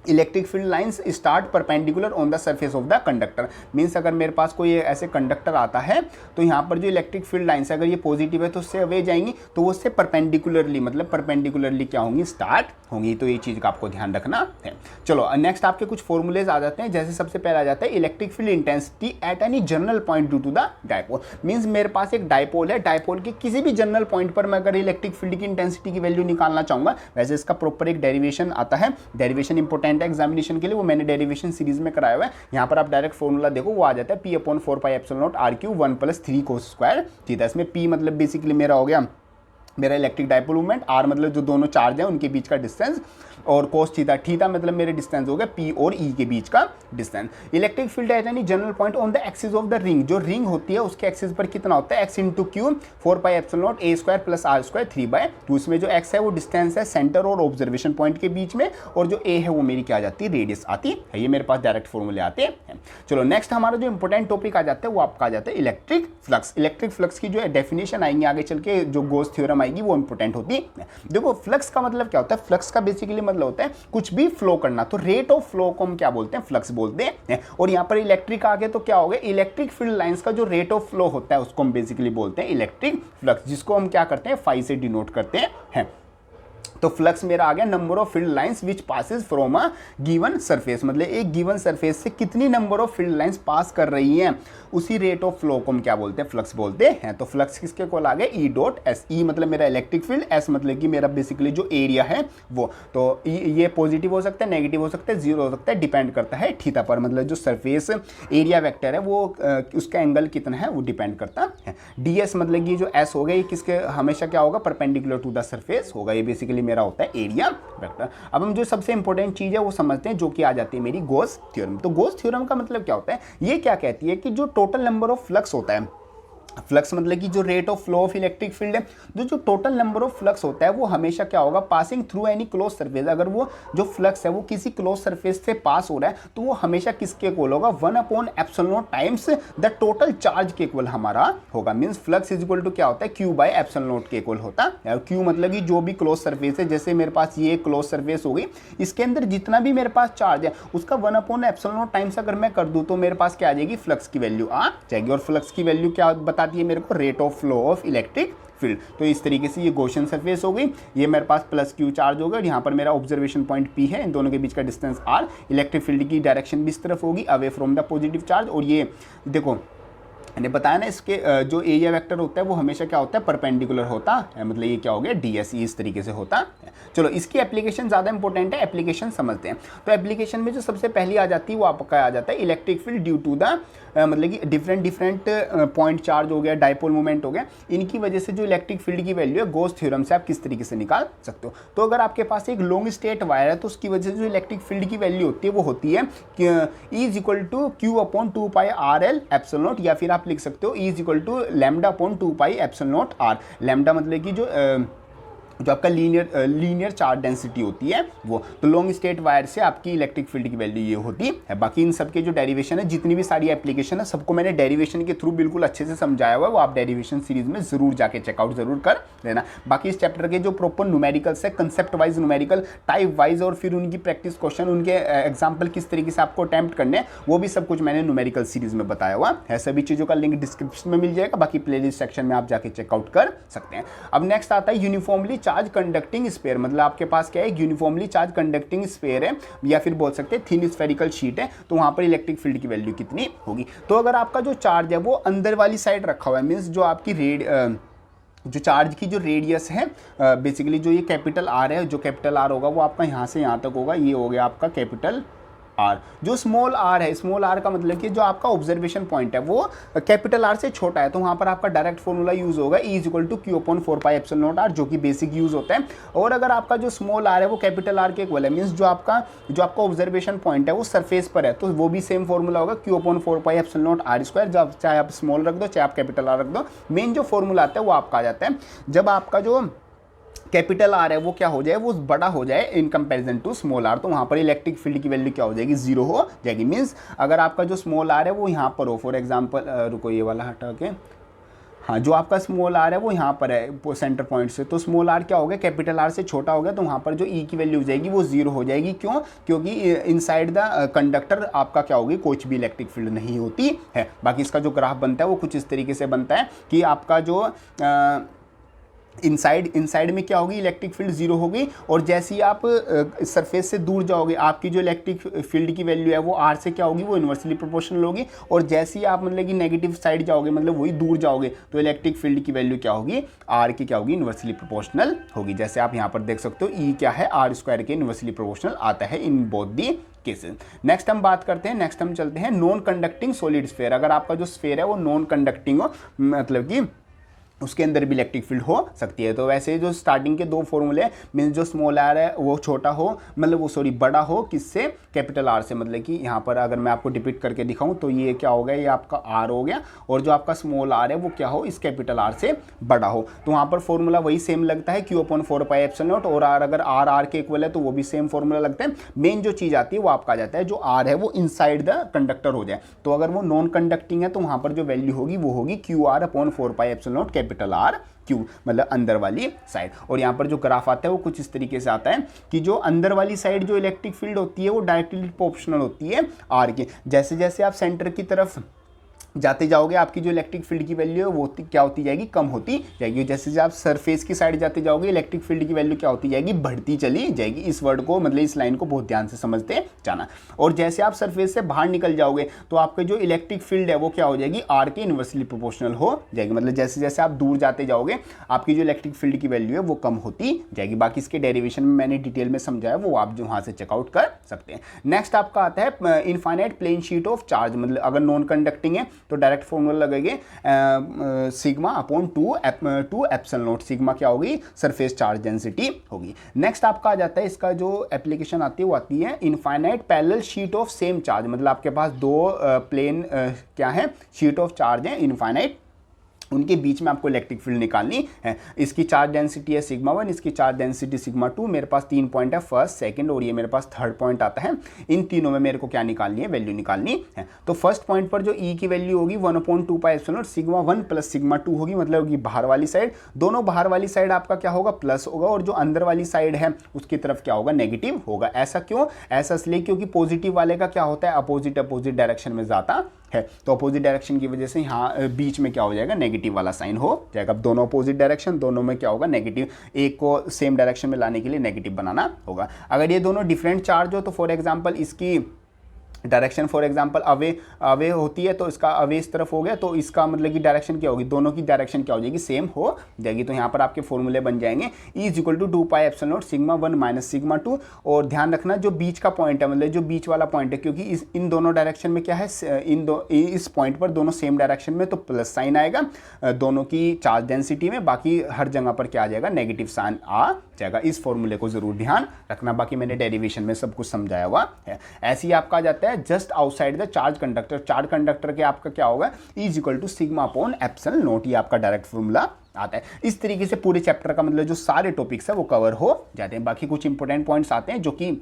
[SPEAKER 1] Electric field lines start perpendicular on the surface of the conductor, means अगर मेरे पास कोई ऐसे कंडक्टर आता है तो यहाँ पर जो इलेक्ट्रिक फील्ड लाइंस है अगर ये पॉजिटिव है तो उससे अवे जाएंगी, तो वो उससे परपेंडिकुलरली मतलब परपेंडिकुलरली क्या होंगी स्टार्ट होंगी। तो ये चीज़ का आपको ध्यान रखना है। चलो नेक्स्ट आपके कुछ फॉर्मूलेज आ जाते हैं। जैसे सबसे पहले आ जाता है electric field intensity at any general point due to the dipole, means मेरे पास एक डायपोल है, डायपोल के किसी भी जनरल पॉइंट पर मैं अगर इलेक्ट्रिक फील्ड की इंटेंसिटी की वैल्यू निकालना चाहूँगा, वैसे इसका प्रॉपर एक डेरिवेशन आता है, डेरिवेशन इंपॉर्टेंट है एग्जामिनेशन के लिए, वो मैंने डेरिवेशन सीरीज में कराया हुआ है। यहाँ पर आप डायरेक्ट फॉर्मूला देखो वो आ जाता है P/4πε0 r³ 1 + 3 cos square theta. इसमें P मतलब बेसिकली मेरा हो गया मेरा इलेक्ट्रिक डायपोल मूवमेंट, आर मतलब जो दोनों चार्ज हैं उनके बीच का डिस्टेंस, और कोस थीटा, थीटा मतलब मेरे डिस्टेंस हो गया पी और ई के बीच का distance. Electric field at any general point on the axis of the ring, जो रिंग होती है उसके एक्सिस पर कितना होता है x into Q 4πε0 a² + r² 3/2। इसमें जो एक्स है वो डिस्टेंस है सेंटर और ऑब्जर्वेशन पॉइंट के बीच में, और जो ए है वो मेरी क्या आ जाती है रेडियस आती है। ये मेरे पास डायरेक्ट फॉर्मूले आते हैं। चलो नेक्स्ट हमारा जो इंपॉर्टेंट टॉपिक आ जाता है वो आपका आ जाता है इलेक्ट्रिक फ्लक्स। इलेक्ट्रिक फ्लक्स की जो डेफिनेशन आएंगे आगे चल के, जो गोस थ्योरम आएगी वो इंपॉर्टेंट होती है। देखो फ्लक्स का मतलब क्या होता है, फ्लक्स का बेसिकली मतलब होता है कुछ भी फ्लो करना, तो रेट ऑफ फ्लो को हम क्या बोलते हैं फ्लक्स बोलते हैं। और यहाँ पर इलेक्ट्रिक आगे तो क्या हो गया, इलेक्ट्रिक फील्ड लाइंस का जो रेट ऑफ फ्लो होता है उसको हम बेसिकली बोलते हैं इलेक्ट्रिक फ्लक्स, जिसको हम क्या करते हैं फाई से डिनोट करते हैं। तो फ्लक्स मेरा आ गया number of field lines which passes from a given surface, मतलब एक गिवन सरफेस से कितनी number of field lines pass कर रही हैं, उसी रेट ऑफ फ्लो को हम क्या बोलते हैं फ्लक्स बोलते हैं। तो फ्लक्स किसके इक्वल आ गया E.S, ई मतलब मेरा इलेक्ट्रिक फील्ड, एस मतलब कि मेरा बेसिकली जो एरिया है वो, तो ये पॉजिटिव हो सकता है, नेगेटिव हो सकता है, जीरो हो सकता है, डिपेंड करता है थीटा पर, मतलब जो सरफेस एरिया वेक्टर है वो उसका एंगल कितना है वो डिपेंड करता है। DS मतलब कि जो S हो गया ये किसके हमेशा क्या होगा परपेंडिकुलर टू द सरफेस होगा, ये बेसिकली मेरा होता है एरिया वेक्टर। अब हम जो सबसे इंपॉर्टेंट चीज है वो समझते हैं जो कि आ जाती है मेरी गॉस थ्योरम। तो गॉस थ्योरम का मतलब क्या होता है, ये क्या कहती है कि जो टोटल नंबर ऑफ फ्लक्स होता है, फ्लक्स मतलब कि जो rate of flow of electric field है, जो टोटल नंबर ऑफ फ्लक्स होता है वो हमेशा क्या होगा passing through any close surface. अगर वो जो फ्लक्स है वो किसी क्लोज सरफेस से पास हो रहा है तो वो हमेशा किसके इक्वल होगा 1/ε0 टाइम्स द टोटल चार्ज के इक्वल हमारा होगा। Means flux is equal to क्या होता है Q/ε0 के इक्वल होता है। Q मतलब कि जो भी क्लोज सरफेस है, जैसे मेरे पास ये क्लोज सरफेस हो गई, इसके अंदर जितना भी मेरे पास चार्ज है उसका 1/ε0 टाइम्स अगर मैं कर दूं तो मेरे पास क्या आ जाएगी फ्लक्स की वैल्यू आ जाएगी। और फ्लक्स की वैल्यू क्या बताती है मेरे को rate of flow of electric field. तो इस तरीके से ये गॉसियन सरफेस हो गई, ये मेरे पास +Q चार्ज होगा और यहाँ पर मेरा ऑब्जर्वेशन पॉइंट P है, इन दोनों के बीच का डिस्टेंस R, इलेक्ट्रिक फील्ड की डायरेक्शन भी इस तरफ होगी away from the positive charge. और ये देखो मैंने बताया ना इसके जो एरिया वेक्टर होता है वो हमेशा क्या होता है परपेंडिकुलर होता है, मतलब ये क्या हो गया DS इस तरीके से होता है। चलो इसकी एप्लीकेशन ज़्यादा इंपॉर्टेंट है, एप्लीकेशन समझते हैं। तो एप्लीकेशन में जो सबसे पहली आ जाती है वो आपका आ जाता है electric field due to the मतलब कि डिफरेंट पॉइंट चार्ज हो गया, डायपोल मूवमेंट हो गया, इनकी वजह से जो इलेक्ट्रिक फील्ड की वैल्यू है गॉस थ्योरम से आप किस तरीके से निकाल सकते हो। तो अगर आपके पास एक लॉन्ग स्ट्रेट वायर है तो उसकी वजह से जो इलेक्ट्रिक फील्ड की वैल्यू होती है वो होती है E = Q/2πRL/ε0, या फिर आप लिख सकते हो E = λ/2πε0R। लैम्डा मतलब कि जो आपका लीनियर चार्ज डेंसिटी होती है वो। तो लॉन्ग स्ट्रेट वायर से आपकी इलेक्ट्रिक फील्ड की वैल्यू ये होती है। बाकी इन सब के जो डेरिवेशन है, जितनी भी सारी एप्लीकेशन है, सबको मैंने डेरिवेशन के थ्रू बिल्कुल अच्छे से समझाया हुआ है, वो आप डेरिवेशन सीरीज में जरूर जाके चेकआउट जरूर कर लेना। बाकी इस चैप्टर के जो प्रॉपर न्यूमेरिकल्स है, concept wise numerical, type wise, और फिर उनकी प्रैक्टिस क्वेश्चन, उनके एग्जाम्पल किस तरीके से आपको अटेम्प्ट करने हैं, वो भी सब कुछ मैंने न्यूमेरिकल सीरीज में बताया हुआ है। सभी चीज़ों का लिंक डिस्क्रिप्शन में मिल जाएगा, बाकी प्लेलिस्ट सेक्शन में आप जाके चेकआउट कर सकते हैं। अब नेक्स्ट आता है यूनिफॉर्मली चार्ज कंडक्टिंग स्फीयर, मतलब आपके पास क्या है यूनिफॉर्मली चार्ज कंडक्टिंग स्फीयर है, या फिर बोल सकते हैं थिन स्फेरिकल शीट है, तो वहां पर इलेक्ट्रिक फील्ड की वैल्यू कितनी होगी। तो अगर आपका जो चार्ज है वो अंदर वाली साइड रखा हुआ है, मींस जो आपकी जो चार्ज की जो रेडियस है बेसिकली जो ये कैपिटल आर है, जो कैपिटल आर होगा वो आपका यहाँ से यहाँ तक होगा, ये हो गया आपका कैपिटल आर। जो स्मॉल आर है, स्मॉल आर का मतलब कि जो आपका ऑब्जर्वेशन पॉइंट है वो कैपिटल आर से छोटा है, तो वहाँ पर आपका डायरेक्ट फॉर्मूला यूज होगा E equal to Q upon 4πε0r, जो कि बेसिक यूज होता है। और अगर आपका जो स्मॉल आर है वो कैपिटल आर के इक्वल है, मीन्स जो आपका ऑब्जर्वेशन पॉइंट है वो सरफेस पर है, तो वो भी सेम फॉर्मूला होगा Q अपॉन 4πε0r²। जब चाहे आप स्मॉल रख दो चाहे आप कैपिटल आर रख दो, मेन जो फॉर्मूला आता है वो आपका आ जाता है जब आपका जो कैपिटल आर है वो क्या हो जाए, वो बड़ा हो जाए in comparison to small R, तो वहाँ पर इलेक्ट्रिक फील्ड की वैल्यू क्या हो जाएगी, 0 हो जाएगी। मीन्स अगर आपका जो स्मॉल आर है वो यहाँ पर हो, फॉर एग्जांपल रुको ये वाला हटा के, हाँ जो आपका स्मॉल आर है वो यहाँ पर है सेंटर पॉइंट से, तो स्मॉल आर क्या हो गया, कैपिटल आर से छोटा हो गया, तो वहाँ पर जो ई की वैल्यू हो जाएगी वो 0 हो जाएगी। क्यों? क्योंकि इनसाइड द कंडक्टर आपका क्या होगी, कुछ भी इलेक्ट्रिक फील्ड नहीं होती है। बाकी इसका जो ग्राफ बनता है वो कुछ इस तरीके से बनता है कि आपका जो इनसाइड में क्या होगी, इलेक्ट्रिक फील्ड 0 होगी, और जैसे ही आप सरफेस से दूर जाओगे आपकी जो इलेक्ट्रिक फील्ड की वैल्यू है वो आर से क्या होगी, वो इन्वर्सली प्रोपोर्शनल होगी, और जैसे ही आप मतलब कि नेगेटिव साइड जाओगे, मतलब वही दूर जाओगे, तो इलेक्ट्रिक फील्ड की वैल्यू क्या होगी, आर की क्या होगी, इन्वर्सली प्रोपोर्शनल होगी। जैसे आप यहाँ पर देख सकते हो ई क्या है, R² के इन्वर्सली प्रोपोर्शनल आता है in both the cases. Next हम बात करते हैं, नेक्स्ट हम चलते हैं नॉन कंडक्टिंग सॉलिड स्फीयर। अगर आपका जो स्फीयर है वो नॉन कंडक्टिंग हो, मतलब कि उसके अंदर भी इलेक्ट्रिक फील्ड हो सकती है। तो वैसे जो स्टार्टिंग के दो फॉर्मूले मीन्स जो स्मॉल आर है वो छोटा हो, मतलब वो सॉरी बड़ा हो, किससे, कैपिटल आर से। मतलब कि यहाँ पर अगर मैं आपको डिपिक्ट करके दिखाऊं तो ये क्या हो गया, ये आपका आर हो गया, और जो आपका स्मॉल आर है वो क्या हो, इस कैपिटल आर से बड़ा हो। तो वहाँ पर फॉर्मूला वही सेम लगता है Q अपॉन 4πε0, और आर अगर आर के इक्वल है तो वो भी सेम फॉर्मूला लगता है। मेन जो चीज़ आती है वो आपका आ जाता है जो आर है वो इनसाइड द कंडक्टर हो जाए, तो अगर वो नॉन कंडक्टिंग है तो वहाँ पर जो वैल्यू होगी वो होगी QR upon 4πε0 capital R Q, मतलब अंदर वाली साइड। और यहाँ पर जो ग्राफ आता है वो कुछ इस तरीके से आता है कि जो अंदर वाली साइड जो इलेक्ट्रिक फील्ड होती है वो डायरेक्टली प्रोपोर्शनल होती है आर के। जैसे जैसे आप सेंटर की तरफ जाते जाओगे आपकी जो इलेक्ट्रिक फील्ड की वैल्यू है वो क्या होती जाएगी, कम होती जाएगी। जैसे जैसे आप सरफेस की साइड जाते जाओगे इलेक्ट्रिक फील्ड की वैल्यू क्या होती जाएगी, बढ़ती चली जाएगी। इस वर्ड को मतलब इस लाइन को बहुत ध्यान से समझते जाना। और जैसे आप सरफेस से बाहर निकल जाओगे तो आपके जो इलेक्ट्रिक फील्ड है वो क्या हो जाएगी, आर के इन्वर्सली प्रोपोर्शनल हो जाएगी। मतलब जैसे जैसे आप दूर जाते जाओगे आपकी जो इलेक्ट्रिक फील्ड की वैल्यू है वो कम होती जाएगी। बाकी इसके डेरिवेशन में मैंने डिटेल में समझाया, वो आप जो वहाँ से चेकआउट कर सकते हैं। नेक्स्ट आपका आता है infinite plane sheet of charge. मतलब अगर नॉन कंडक्टिंग है तो डायरेक्ट फॉर्मूला लगेगा sigma upon 2 epsilon naught. Sigma क्या होगी, सरफेस चार्ज डेंसिटी होगी। नेक्स्ट आपका आ जाता है, इसका जो एप्लीकेशन आती है वो आती है infinite parallel sheet of same charge. मतलब आपके पास दो प्लेन क्या है, शीट ऑफ चार्ज है इनफाइनाइट, उनके बीच में आपको इलेक्ट्रिक फील्ड निकालनी है। इसकी चार्ज डेंसिटी है सिग्मा 1, इसकी चार्ज डेंसिटी सिग्मा 2। मेरे पास 3 पॉइंट है, फर्स्ट सेकंड और ये मेरे पास थर्ड पॉइंट आता है। इन तीनों में मेरे को क्या निकालनी है, वैल्यू निकालनी है। तो फर्स्ट पॉइंट पर जो ई की वैल्यू होगी 1/2πε0 सिग्मा 1 प्लस सिग्मा 2 होगी, मतलब होगी बाहर वाली साइड। दोनों बाहर वाली साइड आपका क्या होगा, प्लस होगा, और जो अंदर वाली साइड है उसकी तरफ क्या होगा, नेगेटिव होगा। ऐसा क्यों, ऐसा इसलिए क्योंकि पॉजिटिव वाले का क्या होता है, अपोजिट डायरेक्शन में जाता है, तो अपोजिट डायरेक्शन की वजह से यहाँ बीच में क्या हो जाएगा, नेगेटिव वाला साइन हो जाएगा। अब दोनों अपोजिट डायरेक्शन, दोनों में क्या होगा, नेगेटिव। एक को सेम डायरेक्शन में लाने के लिए नेगेटिव बनाना होगा। अगर ये दोनों डिफरेंट चार्ज हो तो फॉर एग्जांपल इसकी डायरेक्शन फॉर एग्जांपल अवे होती है, तो इसका अवे इस तरफ हो गया, तो इसका मतलब कि डायरेक्शन क्या होगी, दोनों की डायरेक्शन क्या हो जाएगी, सेम हो जाएगी। तो यहाँ पर आपके फॉर्मूले बन जाएंगे E = 2πε0 सिग्मा 1 माइनस सिग्मा 2। और ध्यान रखना जो बीच का पॉइंट है, मतलब जो बीच वाला पॉइंट है, क्योंकि इन दोनों डायरेक्शन में क्या है, इस पॉइंट पर दोनों सेम डायरेक्शन में, तो प्लस साइन आएगा दोनों की चार्ज डेंसिटी में। बाकी हर जगह पर क्या आ जाएगा, नेगेटिव साइन आ जाएगा। इस फॉर्मूले को जरूर ध्यान रखना। बाकी मैंने डेरिवेशन में सब कुछ समझाया हुआ है। ऐसे ही आपका आ जाता है just outside the charge conductor. Charge conductor के आपका क्या होगा, E = sigma upon epsilon not. ये आपका डायरेक्ट फॉर्मूला आता है। इस तरीके से पूरे चैप्टर का मतलब जो सारे टॉपिक्स है वो कवर हो जाते हैं। बाकी कुछ इंपॉर्टेंट पॉइंट्स आते हैं जो कि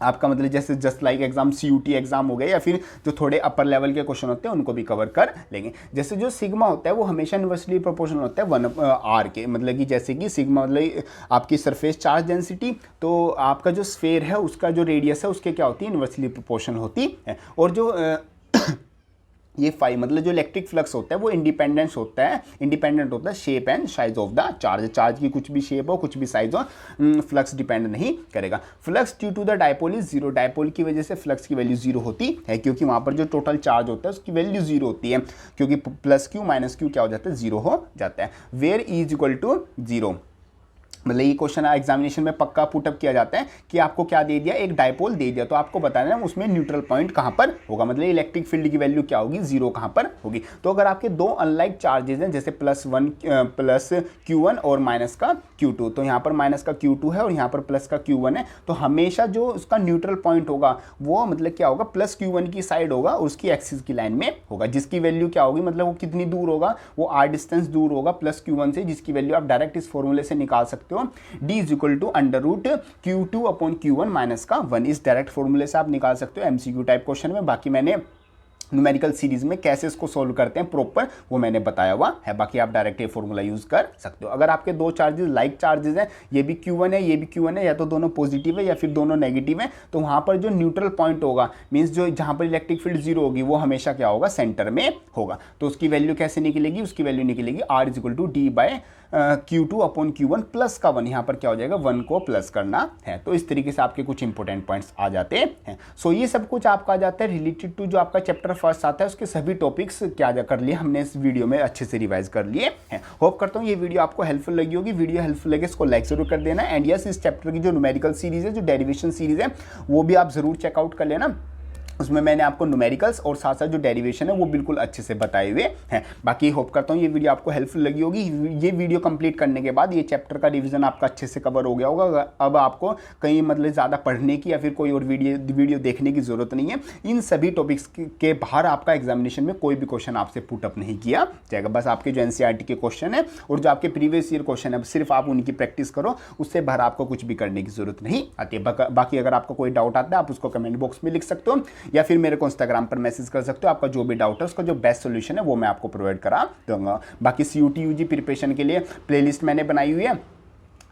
[SPEAKER 1] आपका मतलब जैसे just like exam CUT exam हो गए, या फिर जो थोड़े अपर लेवल के क्वेश्चन होते हैं उनको भी कवर कर लेंगे। जैसे जो सिग्मा होता है वो हमेशा इन्वर्सली प्रोपोर्शनल होता है 1r के। मतलब कि जैसे कि सिग्मा मतलब आपकी सरफेस चार्ज डेंसिटी, तो आपका जो स्फेयर है उसका जो रेडियस है उसके क्या होती है, इन्वर्सली प्रोपोर्शनल होती है। और जो ये फाई मतलब जो इलेक्ट्रिक फ्लक्स होता है वो इंडिपेंडेंट होता है shape and size of the charge की कुछ भी शेप हो कुछ भी साइज हो, फ्लक्स डिपेंड नहीं करेगा। Flux due to the dipole is zero, dipole की वजह से फ्लक्स की वैल्यू जीरो होती है क्योंकि वहां पर जो टोटल चार्ज होता है उसकी वैल्यू जीरो होती है, क्योंकि प्लस क्यू माइनस क्यू क्या हो जाता है, जीरो हो जाता है। Where is equal to zero, मतलब ये क्वेश्चन एग्जामिनेशन में पक्का पुटअप किया जाता है कि आपको क्या दे दिया, एक डायपोल दे दिया तो आपको बताना है उसमें न्यूट्रल पॉइंट कहां पर होगा, मतलब इलेक्ट्रिक फील्ड की वैल्यू क्या होगी, जीरो कहां पर होगी। तो अगर आपके दो अनलाइक चार्जेस हैं जैसे प्लस Q1 और माइनस का Q2, तो यहाँ पर माइनस का Q2 है और यहाँ पर प्लस का Q1 है, तो हमेशा जो उसका न्यूट्रल पॉइंट होगा वो मतलब क्या होगा, प्लस Q1 की साइड होगा, उसकी एक्सिस की लाइन में होगा, जिसकी वैल्यू क्या होगी, मतलब वो कितनी दूर होगा, वो r डिस्टेंस दूर होगा प्लस Q1 से, जिसकी वैल्यू आप डायरेक्ट इस फॉर्मूले से निकाल सकते हो, d is equal to under root Q2 upon Q1 minus का 1। इस डायरेक्ट फॉर्मूले से आप निकाल सकते हो एमसीक्यू टाइप क्वेश्चन में। बाकी मैंने न्यूमेरिकल सीरीज में कैसे इसको सोल्व करते हैं प्रॉपर वो मैंने बताया हुआ है, बाकी आप डायरेक्ट ये फॉर्मूला यूज कर सकते हो। अगर आपके दो चार्जेस लाइक चार्जेस हैं, ये भी Q1 है ये भी Q1 है, या तो दोनों पॉजिटिव है या फिर दोनों नेगेटिव है, तो वहां पर जो न्यूट्रल पॉइंट होगा मींस जो जहां पर इलेक्ट्रिक फील्ड जीरो होगी वो हमेशा क्या होगा, सेंटर में होगा। तो उसकी वैल्यू कैसे निकलेगी, उसकी वैल्यू निकलेगी r is equal to D by Q2 upon Q1 plus का 1, यहाँ पर क्या हो जाएगा 1 को प्लस करना है। तो इस तरीके से आपके कुछ इंपॉर्टेंट पॉइंट्स आ जाते हैं। सो ये सब कुछ आपका आ जाता है रिलेटेड टू जो आपका चैप्टर फर्स्ट आता है, उसके सभी टॉपिक्स क्या कर लिए हमने इस वीडियो में अच्छे से रिवाइज कर लिए हैं। होप करता हूँ ये वीडियो आपको हेल्पफुल लगी होगी। वीडियो हेल्पफुल लगे इसको लाइक जरूर कर देना। एंड यस, इस चैप्टर की जो न्यूमेरिकल सीरीज है, जो डेरिवेशन सीरीज है, वो भी आप जरूर चेकआउट कर लेना। उसमें मैंने आपको न्यूमेरिकल्स और साथ साथ जो डेरिवेशन है वो बिल्कुल अच्छे से बताए हुए हैं। बाकी होप करता हूँ ये वीडियो आपको हेल्पफुल लगी होगी। ये वीडियो कंप्लीट करने के बाद ये चैप्टर का रिवीजन आपका अच्छे से कवर हो गया होगा। अब आपको कहीं मतलब ज़्यादा पढ़ने की या फिर कोई और वीडियो देखने की ज़रूरत नहीं है। इन सभी टॉपिक्स के बाहर आपका एग्जामिनेशन में कोई भी क्वेश्चन आपसे पुटअप नहीं किया जाएगा। बस आपके जो NCERT के क्वेश्चन है और जो आपके प्रीवियस ईयर क्वेश्चन है सिर्फ आप उनकी प्रैक्टिस करो, उससे बाहर आपको कुछ भी करने की जरूरत नहीं आती है। बाकी अगर आपको कोई डाउट आता है आप उसको कमेंट बॉक्स में लिख सकते हो या फिर मेरे को इंस्टाग्राम पर मैसेज कर सकते हो। आपका जो भी डाउट है उसका जो बेस्ट सॉल्यूशन है वो मैं आपको प्रोवाइड करा दूंगा। बाकी CUT UG प्रिपरेशन के लिए प्लेलिस्ट मैंने बनाई हुई है।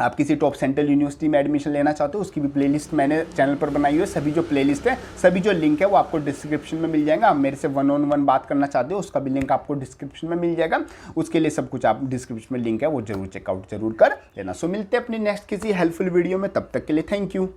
[SPEAKER 1] आप किसी टॉप सेंट्रल यूनिवर्सिटी में एडमिशन लेना चाहते हो उसकी भी प्लेलिस्ट मैंने चैनल पर बनाई हुई है। सभी जो प्लेलिस्ट है, सभी जो लिंक है वो आपको डिस्क्रिप्शन में मिल जाएगा। आप मेरे से 1-on-1 बात करना चाहते हो उसका भी लिंक आपको डिस्क्रिप्शन में मिल जाएगा। उसके लिए सब कुछ आप डिस्क्रिप्शन में लिंक है वो जरूर चेकआउट जरूर कर लेना। सो मिलते हैं अपनी नेक्स्ट किसी हेल्पफुल वीडियो में, तब तक के लिए थैंक यू।